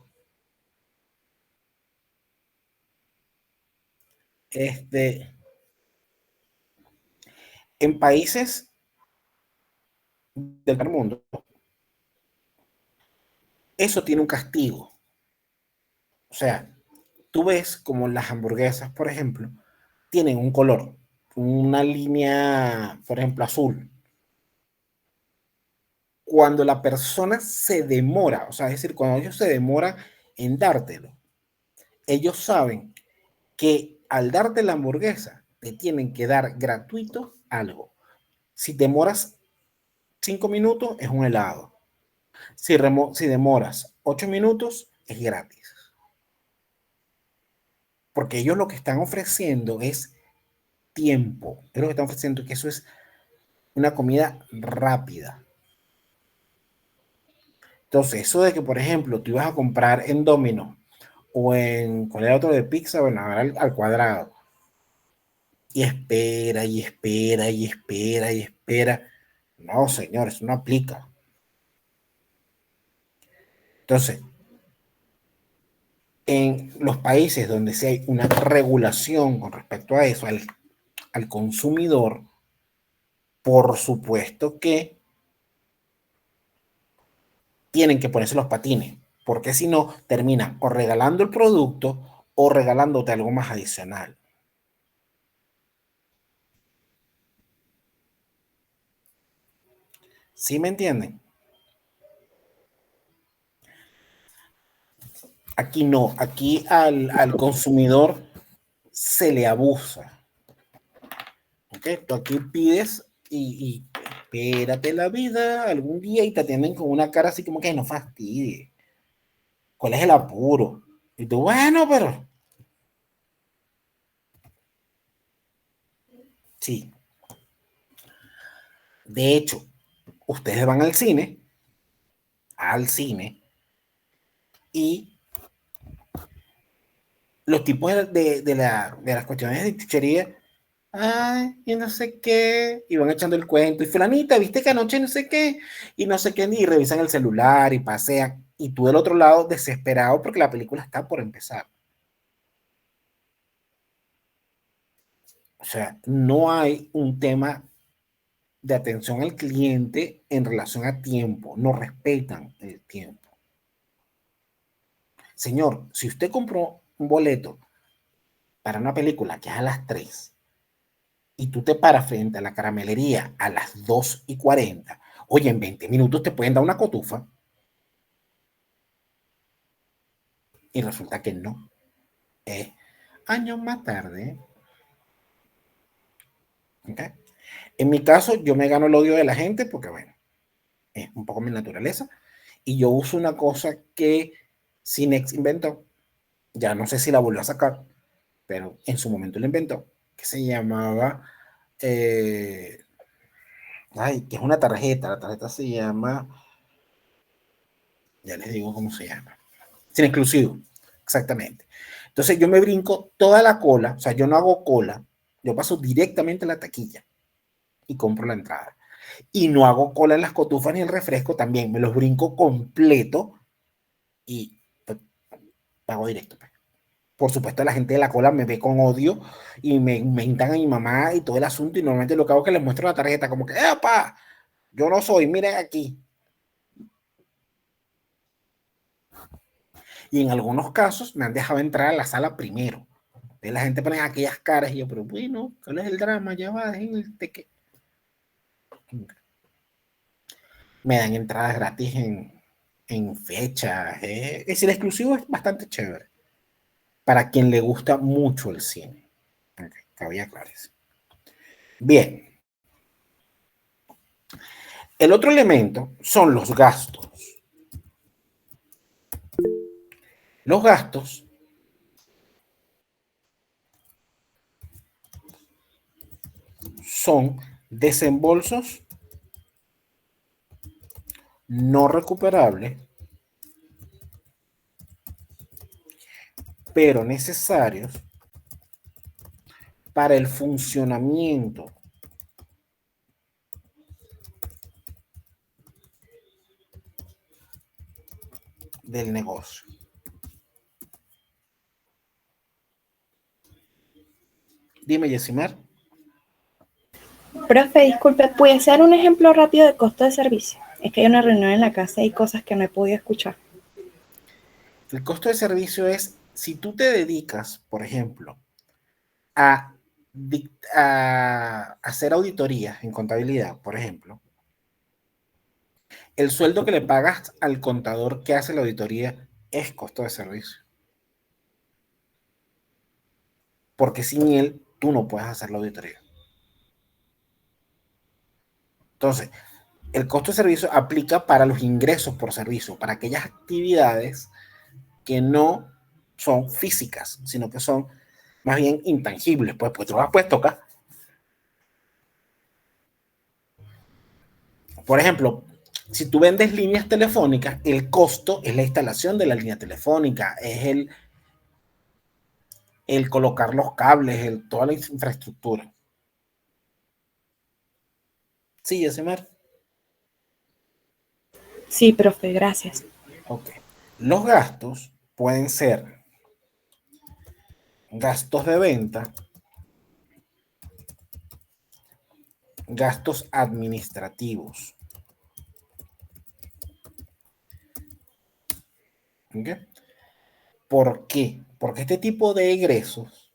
En países del primer mundo, eso tiene un castigo. O sea, tú ves como las hamburguesas, por ejemplo, tienen un color, una línea, por ejemplo, azul. Cuando la persona se demora, o sea, es decir, cuando ellos se demoran en dártelo, ellos saben que al darte la hamburguesa, te tienen que dar gratuito algo. Si demoras 5 minutos, es un helado. Si demoras 8 minutos, es gratis. Porque ellos lo que están ofreciendo es tiempo. Es lo que están ofreciendo, que eso es una comida rápida. Entonces, eso de que, por ejemplo, tú ibas a comprar en Domino o en, ¿cuál era otro de pizza? Bueno, ahora al cuadrado. Y espera, y espera, y espera, y espera. No, señor, eso no aplica. Entonces, en los países donde sí hay una regulación con respecto a eso, al consumidor, por supuesto que tienen que ponerse los patines, porque si no, terminan o regalando el producto o regalándote algo más adicional. ¿Sí me entienden? Aquí no, aquí al consumidor se le abusa. ¿Ok? Tú aquí pides y espérate la vida algún día y te atienden con una cara así como que no fastidie. ¿Cuál es el apuro? Y tú, bueno, pero sí. De hecho, ustedes van al cine, y los tipos de las cuestiones de chuchería, ay, y no sé qué, y van echando el cuento, y fulanita, viste que anoche no sé qué, y no sé qué, y revisan el celular y pasean, y tú del otro lado desesperado porque la película está por empezar. O sea, no hay un tema de atención al cliente en relación a tiempo, no respetan el tiempo. Señor, si usted compró un boleto para una película que es a las 3 y tú te paras frente a la caramelería a las 2:40, oye, en 20 minutos te pueden dar una cotufa, y resulta que no. Años más tarde. ¿Okay? En mi caso, yo me gano el odio de la gente porque, bueno, es un poco mi naturaleza. Y yo uso una cosa que Cinex inventó, ya no sé si la volvió a sacar, pero en su momento la inventó, que se llamaba, que es una tarjeta, la tarjeta se llama, ya les digo cómo se llama, sin exclusivo, exactamente. Entonces yo me brinco toda la cola, o sea, yo no hago cola, yo paso directamente a la taquilla y compro la entrada. Y no hago cola en las cotufas ni el refresco también, me los brinco completo y pues, pago directo. Por supuesto, la gente de la cola me ve con odio y me inventan a mi mamá y todo el asunto. Y normalmente lo que hago es que les muestro la tarjeta, como que, ¡epa! Yo no soy, miren aquí. Y en algunos casos me han dejado entrar a la sala primero. La gente pone aquellas caras y yo, pero bueno, ¿cuál es el drama? Ya va, dejen el teque. Me dan entradas gratis en fechas. Es decir, el exclusivo es bastante chévere para quien le gusta mucho el cine. Okay, cabía claro eso. Bien. El otro elemento son los gastos. Los gastos son desembolsos no recuperables, pero necesarios para el funcionamiento del negocio. Dime, Yesimar. Profe, disculpe, ¿puede ser un ejemplo rápido de costo de servicio? Es que hay una reunión en la casa y hay cosas que no he podido escuchar. El costo de servicio es si tú te dedicas, por ejemplo, a hacer auditorías en contabilidad, por ejemplo, el sueldo que le pagas al contador que hace la auditoría es costo de servicio. Porque sin él, tú no puedes hacer la auditoría. Entonces, el costo de servicio aplica para los ingresos por servicio, para aquellas actividades que no son físicas, sino que son más bien intangibles, pues tú las puedes tocar. Por ejemplo, si tú vendes líneas telefónicas, el costo es la instalación de la línea telefónica, es el colocar los cables, toda la infraestructura. Sí, Yesimar. Sí, profe, gracias. Ok. Los gastos pueden ser gastos de venta, gastos administrativos. ¿Okay? ¿Por qué? Porque este tipo de egresos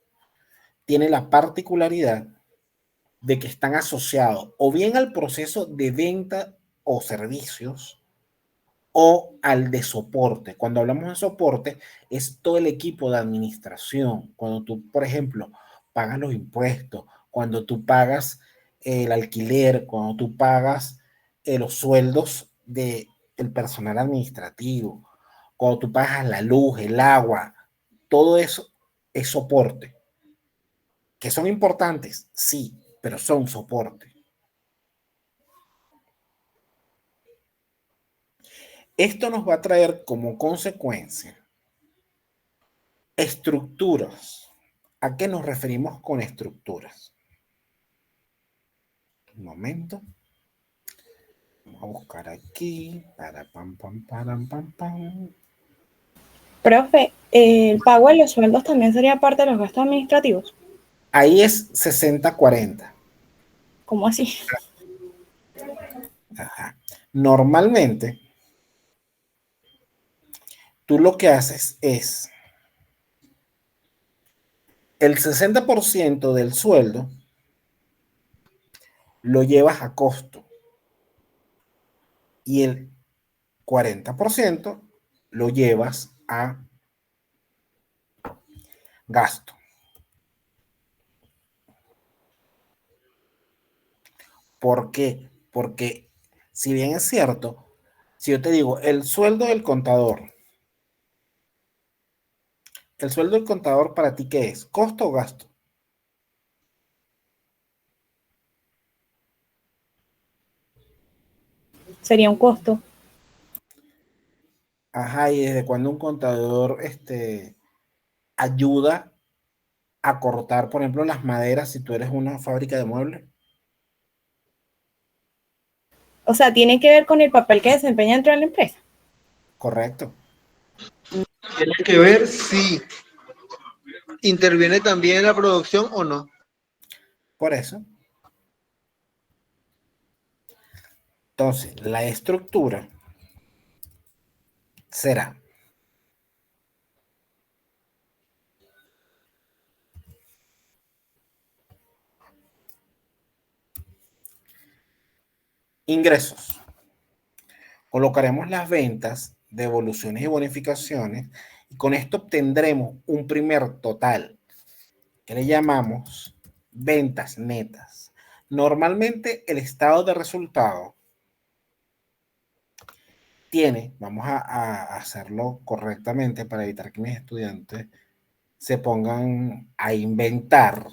tiene la particularidad de que están asociados o bien al proceso de venta o servicios o al de soporte. Cuando hablamos de soporte, es todo el equipo de administración. Cuando tú, por ejemplo, pagas los impuestos, cuando tú pagas el alquiler, cuando tú pagas los sueldos del personal administrativo, cuando tú pagas la luz, el agua, todo eso es soporte. ¿Que son importantes? Sí, pero son soporte. Esto nos va a traer como consecuencia estructuras. ¿A qué nos referimos con estructuras? Un momento. Vamos a buscar aquí. Profe, ¿el pago de los sueldos también sería parte de los gastos administrativos? Ahí es 60-40. ¿Cómo así? Ajá. Normalmente, tú lo que haces es el 60% del sueldo lo llevas a costo y el 40% lo llevas a gasto. ¿Por qué? Porque Si bien es cierto, si yo te digo el sueldo del contador, ¿el sueldo del contador para ti qué es? ¿Costo o gasto? Sería un costo. Ajá, ¿y desde cuándo un contador ayuda a cortar, por ejemplo, las maderas si tú eres una fábrica de muebles? O sea, tiene que ver con el papel que desempeña dentro de la empresa. Correcto. Tiene que ver si interviene también en la producción o no. Por eso. Entonces, la estructura será ingresos. Colocaremos las ventas, devoluciones y bonificaciones, y con esto obtendremos un primer total que le llamamos ventas netas. Normalmente el estado de resultado tiene, vamos a hacerlo correctamente para evitar que mis estudiantes se pongan a inventar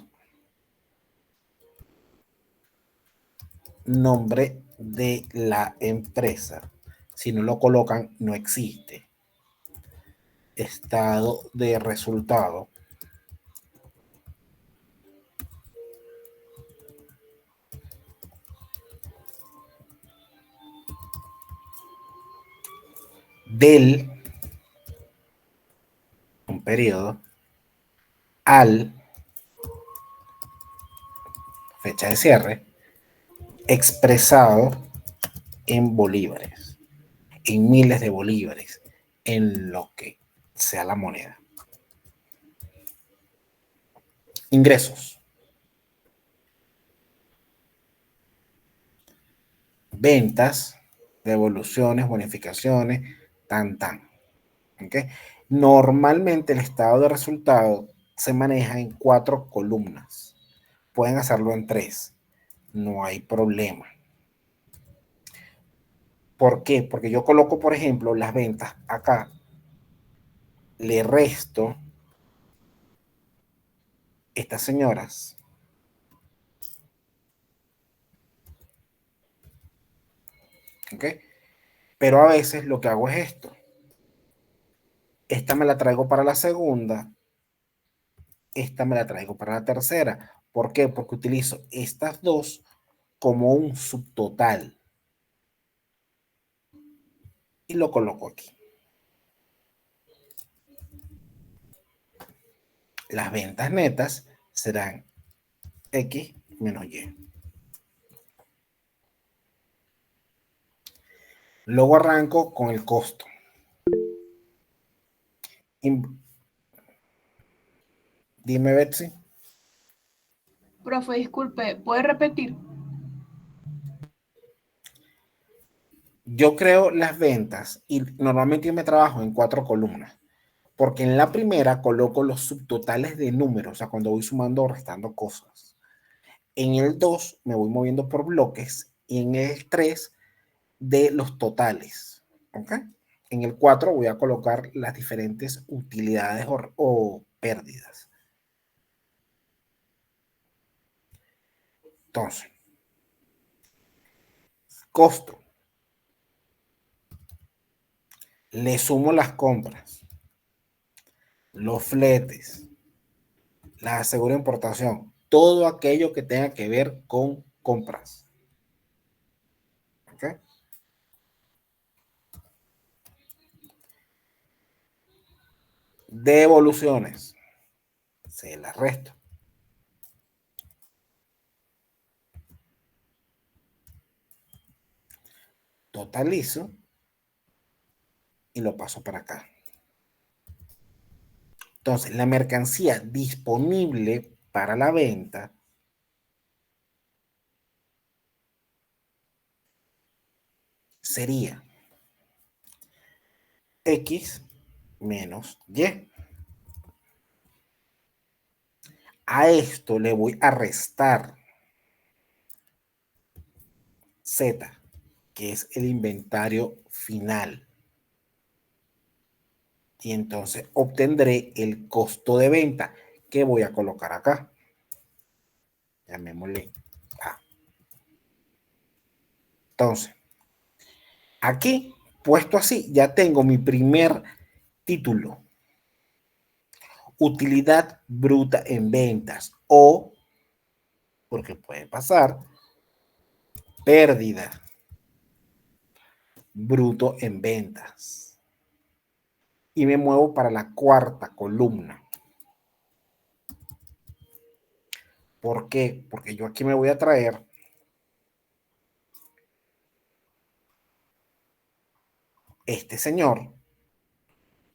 nombre de la empresa. Si no lo colocan, no existe. Estado de resultado. Del un periodo al fecha de cierre expresado en bolívares, en miles de bolívares, en lo que sea la moneda. Ingresos. Ventas, devoluciones, bonificaciones, tan. ¿Okay? Normalmente el estado de resultado se maneja en 4 columnas. Pueden hacerlo en 3. No hay problema. ¿Por qué? Porque yo coloco, por ejemplo, las ventas acá. Le resto estas señoras. ¿Ok? Pero a veces lo que hago es esto. Esta me la traigo para la segunda. Esta me la traigo para la tercera. ¿Por qué? Porque utilizo estas dos como un subtotal. Y lo coloco aquí. Las ventas netas serán X menos Y. Luego arranco con el costo. Dime, Betsy. Profe, disculpe, ¿puede repetir? Yo creo las ventas y normalmente yo me trabajo en 4 columnas. Porque en la primera coloco los subtotales de números, o sea, cuando voy sumando o restando cosas. En el 2 me voy moviendo por bloques y en el 3 de los totales. ¿Ok? En el 4 voy a colocar las diferentes utilidades o pérdidas. Entonces, costo. Le sumo las compras, los fletes, la seguro de importación, todo aquello que tenga que ver con compras. ¿Ok? Devoluciones. Se las resto. Totalizo y lo paso para acá. Entonces, la mercancía disponible para la venta sería X menos Y. A esto le voy a restar Z. que es el inventario final. Y entonces obtendré el costo de venta que voy a colocar acá. Llamémosle A. Entonces, aquí, puesto así, ya tengo mi primer título. Utilidad bruta en ventas o, porque puede pasar, pérdida bruto en ventas. Y me muevo para la cuarta columna. ¿Por qué? Porque yo aquí me voy a traer este señor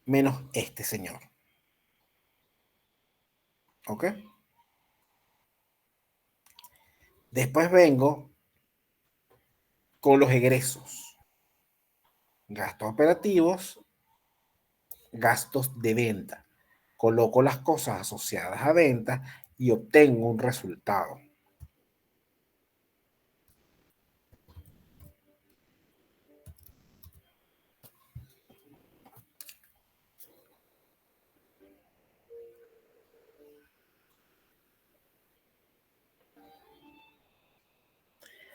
menos este señor. ¿Ok? Después vengo con los egresos. Gastos operativos, gastos de venta. Coloco las cosas asociadas a venta y obtengo un resultado.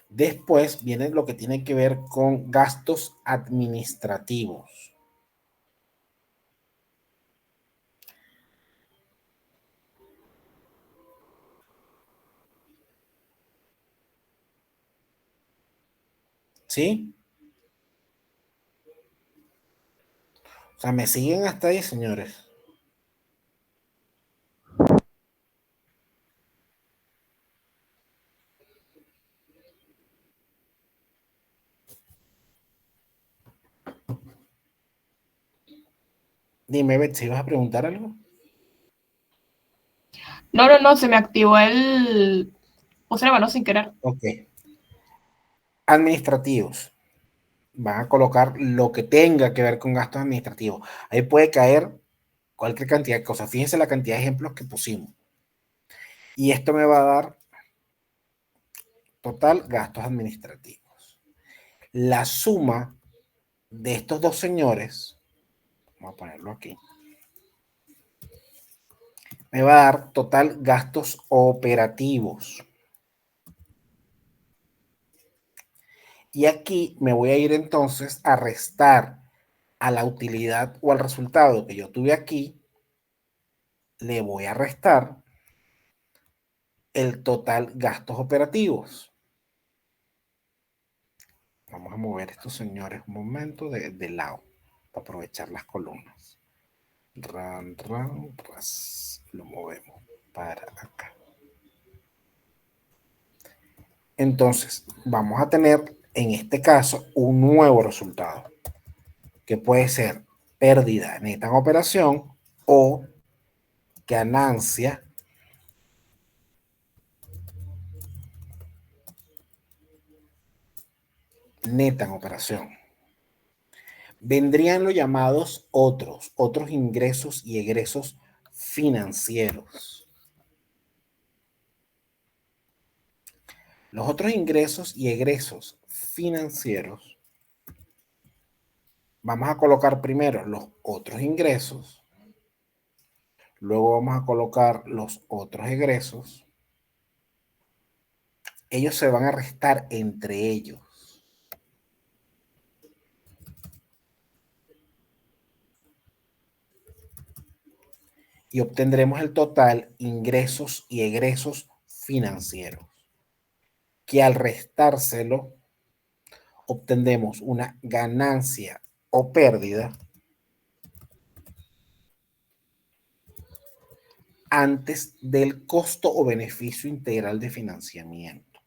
Después viene lo que tiene que ver con gastos administrativos. ¿Sí? O sea, ¿me siguen hasta ahí, señores? Dime, Beth, si vas a preguntar algo. No, se me activó el... Puse la mano sin querer. Ok. Administrativos. Van a colocar lo que tenga que ver con gastos administrativos. Ahí puede caer cualquier cantidad de cosas. Fíjense la cantidad de ejemplos que pusimos. Y esto me va a dar total gastos administrativos. La suma de estos dos señores, vamos a ponerlo aquí, me va a dar total gastos operativos. Y aquí me voy a ir entonces a restar a la utilidad o al resultado que yo tuve aquí, le voy a restar el total gastos operativos. Vamos a mover estos señores un momento de lado para aprovechar las columnas. Pues lo movemos para acá. Entonces, vamos a tener en este caso un nuevo resultado que puede ser pérdida neta en operación o ganancia neta en operación. Vendrían los llamados otros ingresos y egresos financieros. Los otros ingresos y egresos financieros, vamos a colocar primero los otros ingresos, luego vamos a colocar los otros egresos. Ellos se van a restar entre ellos. Y obtendremos el total ingresos y egresos financieros, que al restárselo obtendremos una ganancia o pérdida antes del costo o beneficio integral de financiamiento.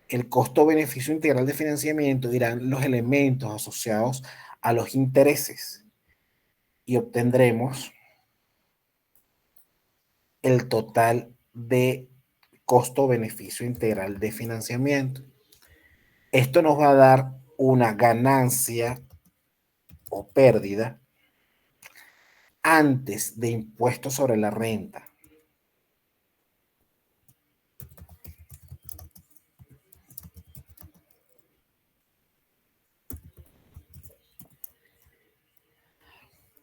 El costo o beneficio integral de financiamiento dirán los elementos asociados a los intereses y obtendremos el total de costo-beneficio integral de financiamiento. Esto nos va a dar una ganancia o pérdida antes de impuestos sobre la renta.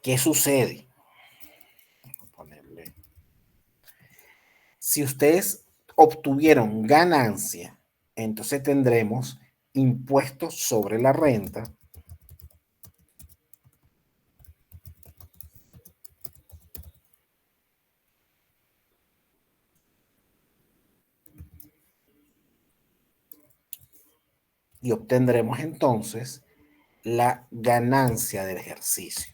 ¿Qué sucede? Vamos a ponerle. Si ustedes obtuvieron ganancia, entonces tendremos impuestos sobre la renta y obtendremos entonces la ganancia del ejercicio.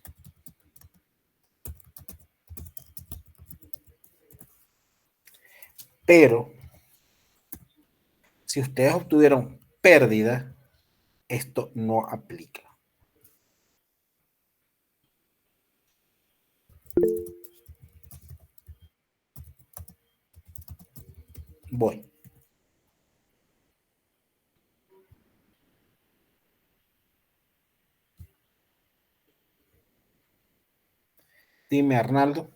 Pero si ustedes obtuvieron pérdida, esto no aplica. Voy. Dime, Arnaldo.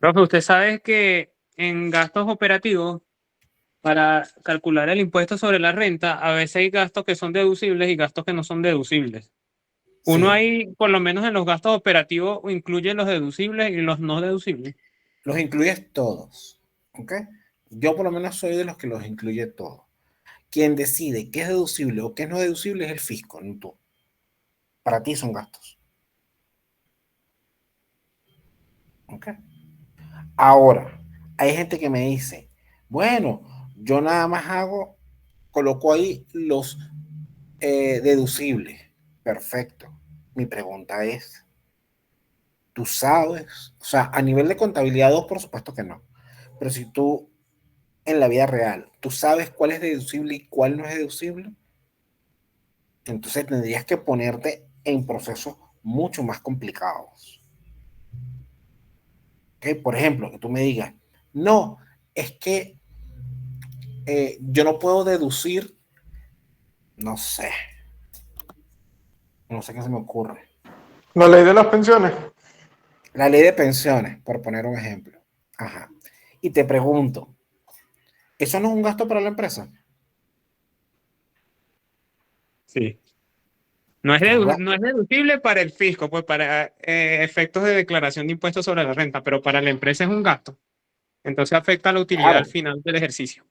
Profe, usted sabe que en gastos operativos, para calcular el impuesto sobre la renta, a veces hay gastos que son deducibles y gastos que no son deducibles. Uno Sí. ahí, por lo menos en los gastos operativos, incluye los deducibles y los no deducibles. Los incluyes todos, ¿ok? Yo por lo menos soy de los que los incluye todos. Quien decide qué es deducible o qué no es deducible es el fisco, no tú. Para ti son gastos. ¿Ok? Ahora, hay gente que me dice, bueno, yo nada más coloco ahí los deducibles. Perfecto. Mi pregunta es, ¿tú sabes? O sea, a nivel de contabilidad 2, por supuesto que no. Pero si tú, en la vida real, tú sabes cuál es deducible y cuál no es deducible, entonces tendrías que ponerte en procesos mucho más complicados. ¿Okay? Por ejemplo, que tú me digas, no, es que yo no puedo deducir, no sé qué se me ocurre. La ley de las pensiones. La ley de pensiones, por poner un ejemplo. Ajá. Y te pregunto, ¿eso no es un gasto para la empresa? Sí. No es deducible para el fisco, pues para efectos de declaración de impuestos sobre la renta, pero para la empresa es un gasto. Entonces afecta la utilidad Claro. al final del ejercicio.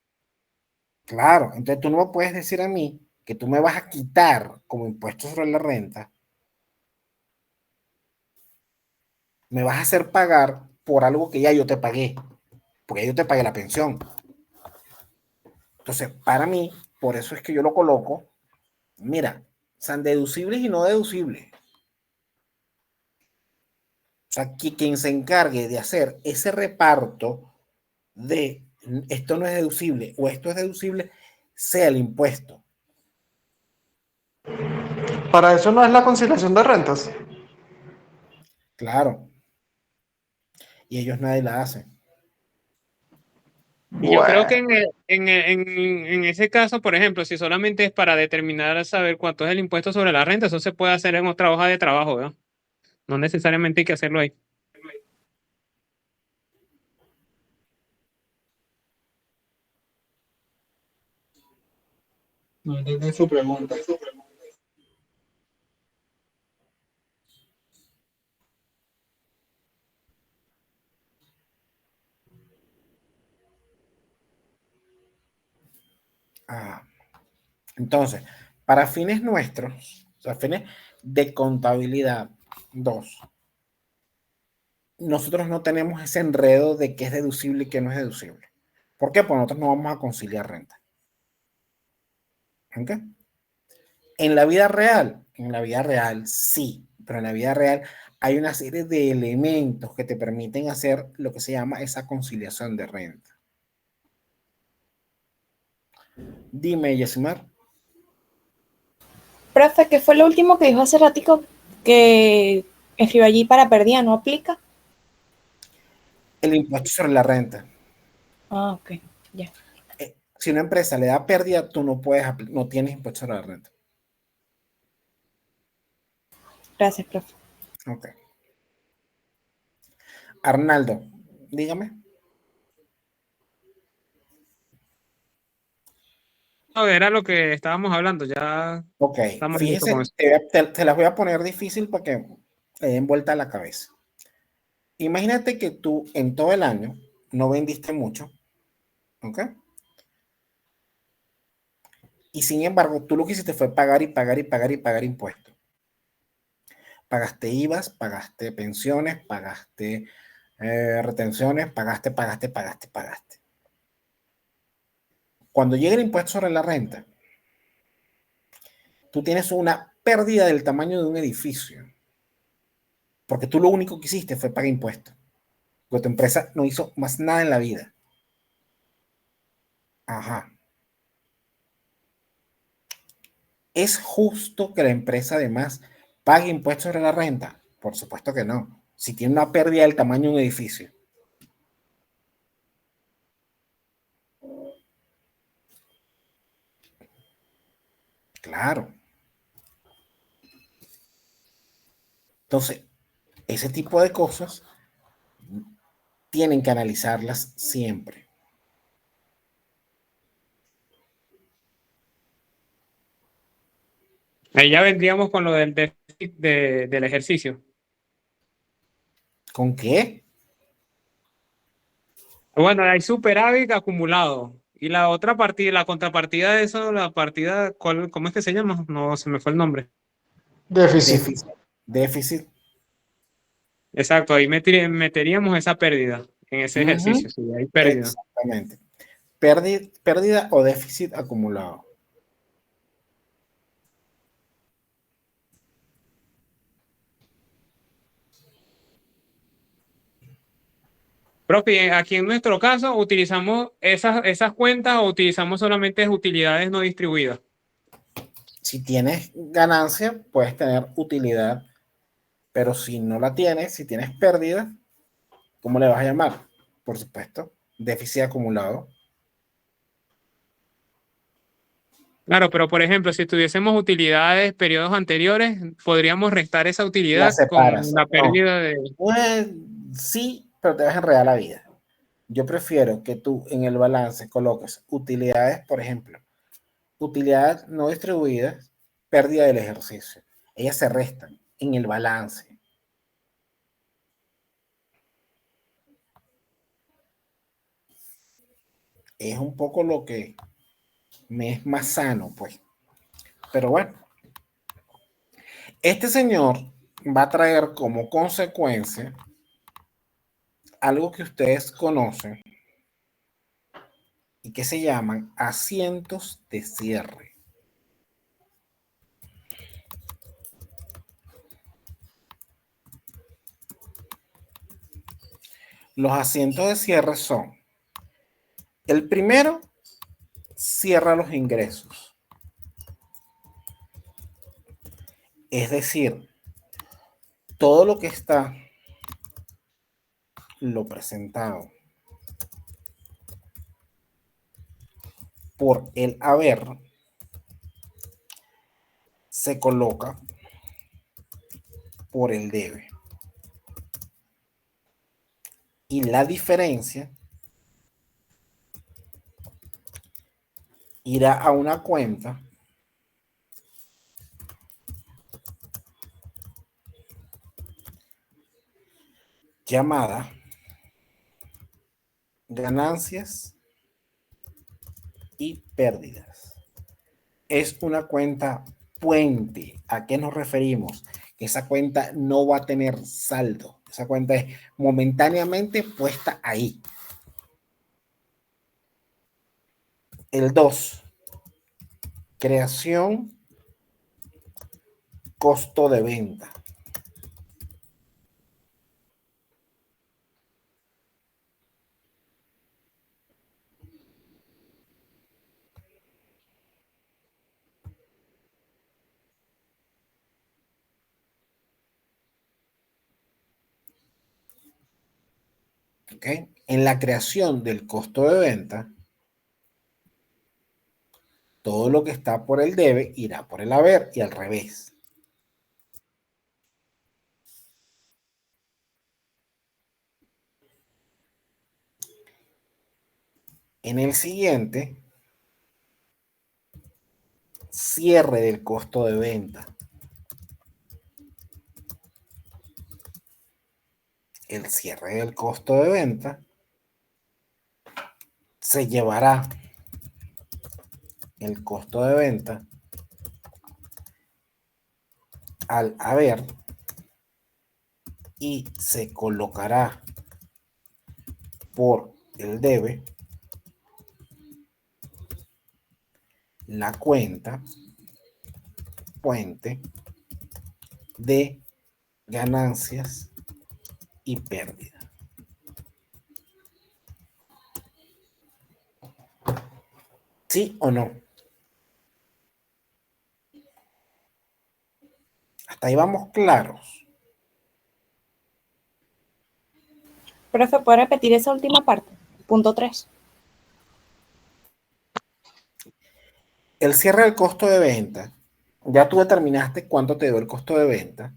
Claro, entonces tú no me puedes decir a mí que tú me vas a quitar como impuestos sobre la renta, me vas a hacer pagar por algo que ya yo te pagué, porque ya yo te pagué la pensión. Entonces, para mí, por eso es que yo lo coloco, mira, son deducibles y no deducibles. O sea, quien se encargue de hacer ese reparto de esto no es deducible o esto es deducible, sea el impuesto. Para eso no es la conciliación de rentas. Claro. Y ellos nadie la hacen. Y yo creo que en ese caso, por ejemplo, si solamente es para determinar, saber cuánto es el impuesto sobre la renta, eso se puede hacer en otra hoja de trabajo, ¿verdad? No necesariamente hay que hacerlo ahí. No entienden su pregunta. Ah, entonces, para fines nuestros, o sea, fines de contabilidad 2, nosotros no tenemos ese enredo de qué es deducible y qué no es deducible. ¿Por qué? Pues nosotros no vamos a conciliar renta. ¿Ok? En la vida real sí, pero en la vida real hay una serie de elementos que te permiten hacer lo que se llama esa conciliación de renta. Dime, Yesimar. Profe, ¿qué fue lo último que dijo hace ratico que escribió allí para pérdida no aplica? El impuesto sobre la renta. Ah, ok, ya. Si una empresa le da pérdida, tú no tienes impuesto sobre la renta. Gracias, profe. Ok. Arnaldo, dígame. era lo que estábamos hablando. Ya Ok, estamos listos fíjense, con eso. te las voy a poner difícil para que le den vuelta a la cabeza. Imagínate que tú en todo el año no vendiste mucho, ¿ok? Y sin embargo, tú lo que hiciste fue pagar y pagar y pagar y pagar impuestos. Pagaste IVAs, pagaste pensiones, pagaste retenciones, pagaste. Cuando llega el impuesto sobre la renta, tú tienes una pérdida del tamaño de un edificio. Porque tú lo único que hiciste fue pagar impuestos. Porque tu empresa no hizo más nada en la vida. Ajá. ¿Es justo que la empresa además pague impuestos sobre la renta? Por supuesto que no. Si tiene una pérdida del tamaño de un edificio. Claro. Entonces, ese tipo de cosas tienen que analizarlas siempre. Ahí ya vendríamos con lo del déficit del ejercicio. ¿Con qué? Bueno, hay superávit acumulado. Y la otra partida, la contrapartida de eso, la partida, ¿cómo es que se llama? No, se me fue el nombre. Déficit. Déficit. Exacto, ahí meteríamos esa pérdida en ese ejercicio. Sí, hay pérdida. Exactamente. Pérdida o déficit acumulado. Profe, aquí en nuestro caso, ¿utilizamos esas cuentas o utilizamos solamente utilidades no distribuidas? Si tienes ganancia, puedes tener utilidad, pero si no la tienes, si tienes pérdida, ¿cómo le vas a llamar? Por supuesto, déficit acumulado. Claro, pero por ejemplo, si tuviésemos utilidades periodos anteriores, podríamos restar esa La utilidad con separas. la No. pérdida de... Pues, sí, pero te vas a enredar la vida. Yo prefiero que tú en el balance coloques utilidades, por ejemplo, utilidades no distribuidas, pérdida del ejercicio. Ellas se restan en el balance. Es un poco lo que me es más sano, pues. Pero bueno, este señor va a traer como consecuencia algo que ustedes conocen y que se llaman asientos de cierre. Los asientos de cierre son: el primero, cierra los ingresos. Es decir, todo lo que está lo presentado por el haber se coloca por el debe. Y la diferencia irá a una cuenta llamada ganancias y pérdidas. Es una cuenta puente. ¿A qué nos referimos? Esa cuenta no va a tener saldo. Esa cuenta es momentáneamente puesta ahí. El 2, creación, costo de venta. ¿Okay? En la creación del costo de venta, todo lo que está por el debe irá por el haber y al revés. En el siguiente, cierre del costo de venta. El cierre del costo de venta se llevará el costo de venta al haber y se colocará por el debe la cuenta fuente de ganancias y pérdidas. ¿Sí o no? Hasta ahí vamos claros. Profe, ¿puede repetir esa última parte? Punto 3. El cierre del costo de venta. Ya tú determinaste cuánto te dio el costo de venta.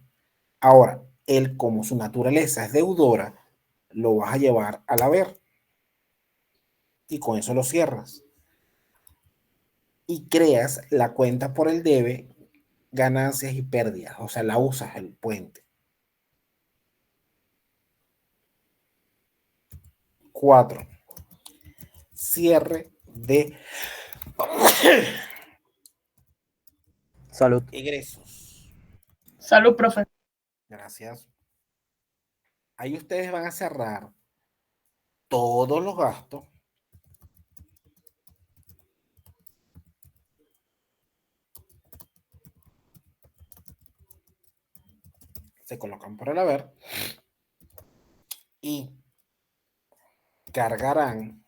Ahora, él, como su naturaleza es deudora, lo vas a llevar al haber. Y con eso lo cierras. Y creas la cuenta por el debe, ganancias y pérdidas. O sea, la usas el puente. 4. Cierre de Salud. egresos. Salud, profe. Gracias. Ahí ustedes van a cerrar todos los gastos se colocan por el haber y cargarán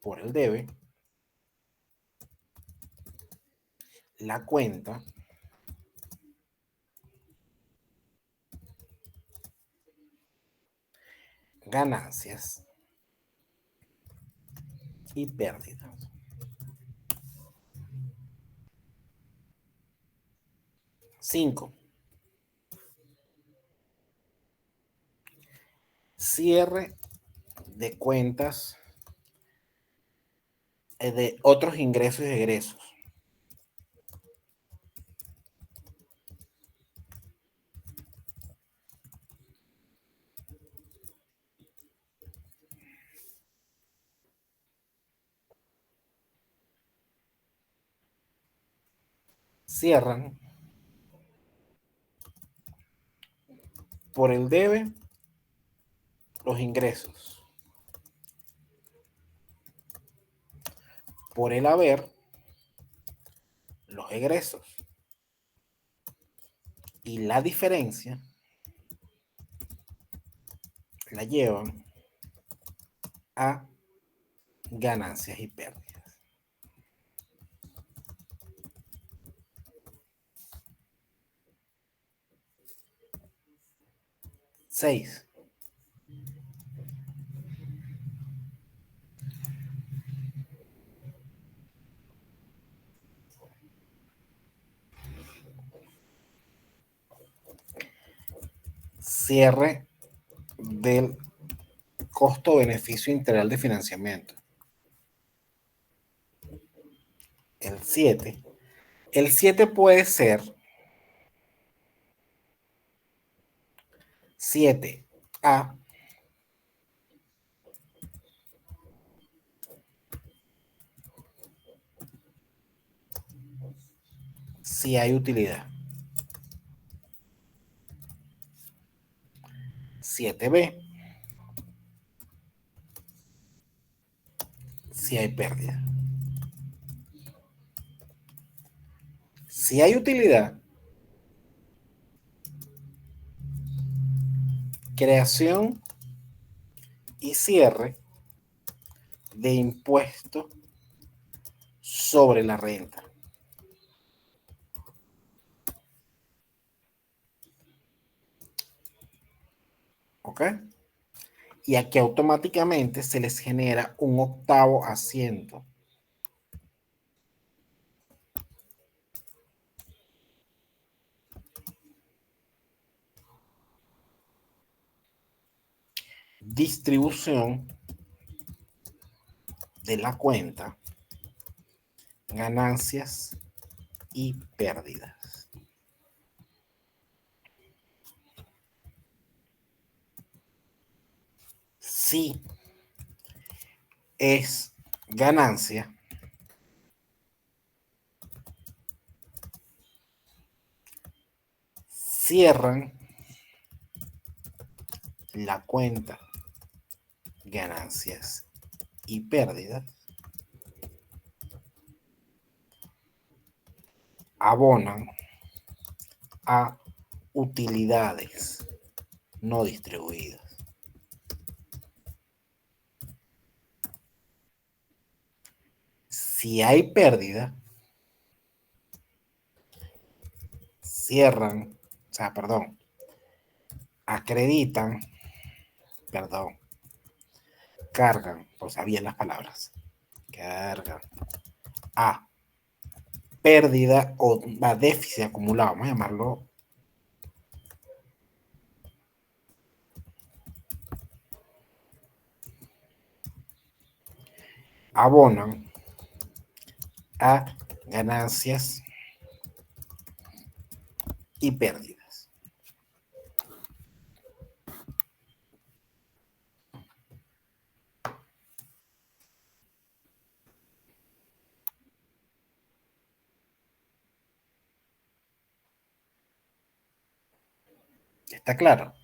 por el debe la cuenta ganancias y pérdidas. 5. Cierre de cuentas de otros ingresos y egresos. Cierran por el debe los ingresos, por el haber los egresos y la diferencia la llevan a ganancias y pérdidas. 6. Cierre del costo-beneficio integral de financiamiento. El 7. El 7 puede ser 7A si hay utilidad. 7B si hay pérdida. Si hay utilidad, creación y cierre de impuesto sobre la renta. ¿Ok? Y aquí automáticamente se les genera un 8º asiento. Distribución de la cuenta ganancias y pérdidas. Si es ganancia, cierran la cuenta ganancias y pérdidas, abonan a utilidades no distribuidas. Si hay pérdida, acreditan, cargan, pues bien las palabras, cargan a pérdida o a déficit acumulado, vamos a llamarlo abonan a ganancias y pérdidas. ¿Está claro?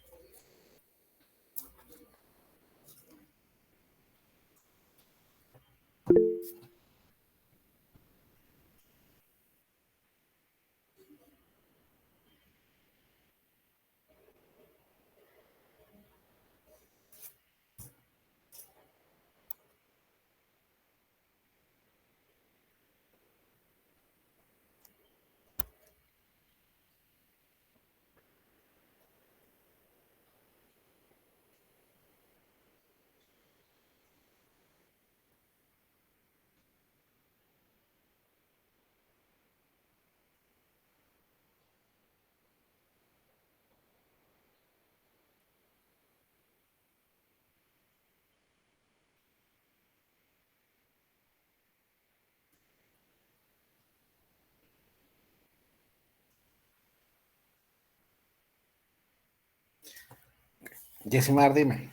Yesimar, dime.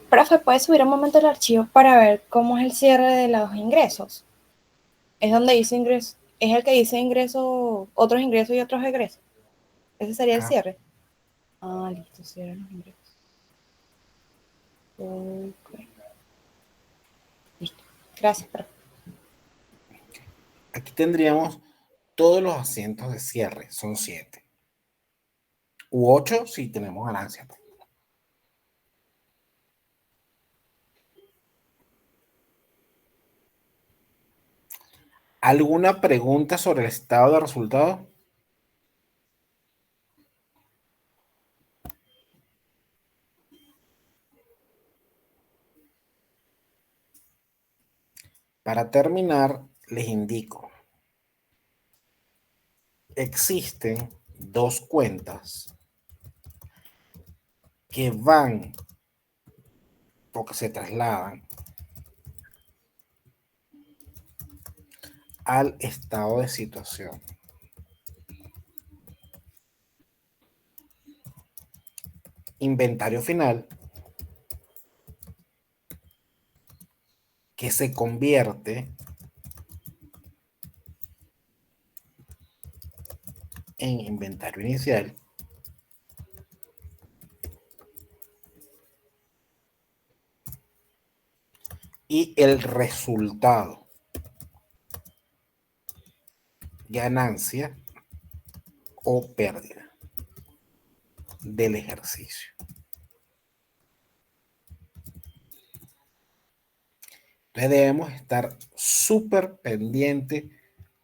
Profe, ¿puedes subir un momento el archivo para ver cómo es el cierre de los ingresos? Es donde dice ingreso, es el que dice ingreso, otros ingresos y otros egresos. Ese sería el cierre. Ah, listo, cierre los ingresos. Ok. Listo. Gracias, profe. Aquí tendríamos todos los asientos de cierre, son 7. U 8 si tenemos ganancia. ¿Alguna pregunta sobre el estado de resultados? Para terminar, les indico. Existen 2 cuentas que van o que se trasladan al estado de situación. Inventario final, que se convierte en inventario inicial, y el resultado, ganancia o pérdida del ejercicio. Entonces debemos estar súper pendientes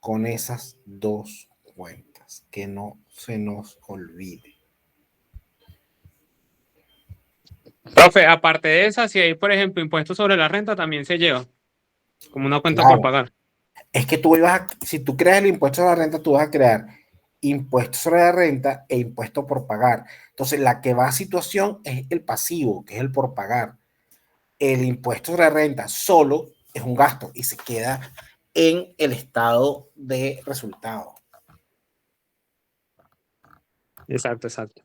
con esas 2 cuentas, que no se nos olvide. Profe, aparte de esa, si hay, por ejemplo, impuestos sobre la renta, también se lleva como una cuenta Claro. por pagar. Es que si tú creas el impuesto sobre la renta, tú vas a crear impuesto sobre la renta e impuesto por pagar. Entonces, la que va a situación es el pasivo, que es el por pagar. El impuesto sobre la renta solo es un gasto y se queda en el estado de resultado. Exacto, exacto.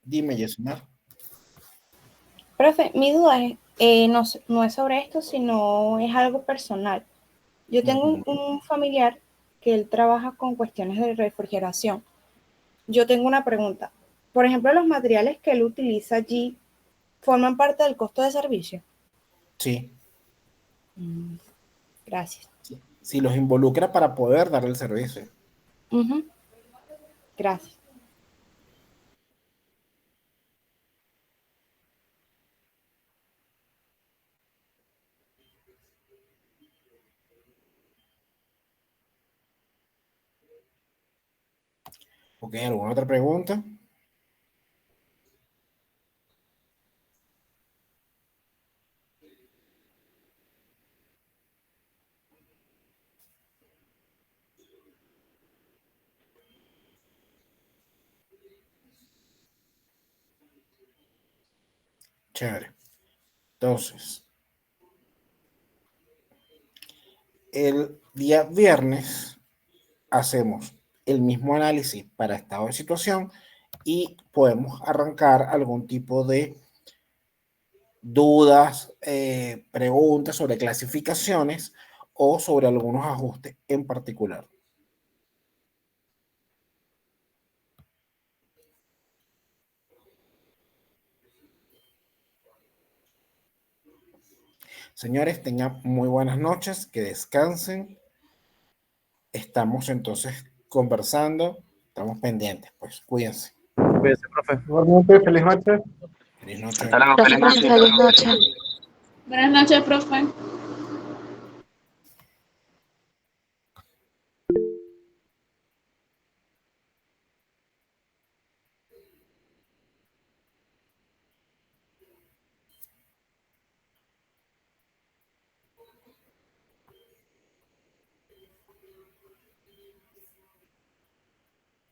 Dime, Yesmar. Profe, mi duda es, no es sobre esto, sino es algo personal. Yo tengo un familiar que él trabaja con cuestiones de refrigeración. Yo tengo una pregunta. Por ejemplo, los materiales que él utiliza allí forman parte del costo de servicio. Sí. Gracias. Si los involucra para poder dar el servicio. Gracias. Ok, ¿alguna otra pregunta? Chévere. Entonces, el día viernes hacemos el mismo análisis para estado de situación y podemos arrancar algún tipo de dudas, preguntas sobre clasificaciones o sobre algunos ajustes en particular. Señores, tengan muy buenas noches, que descansen. Estamos entonces conversando, estamos pendientes, pues cuídense. Cuídese, profe. Igualmente, feliz noche. Feliz noche. Hasta luego, feliz Profe, noche. feliz noche. Buenas noches, profe.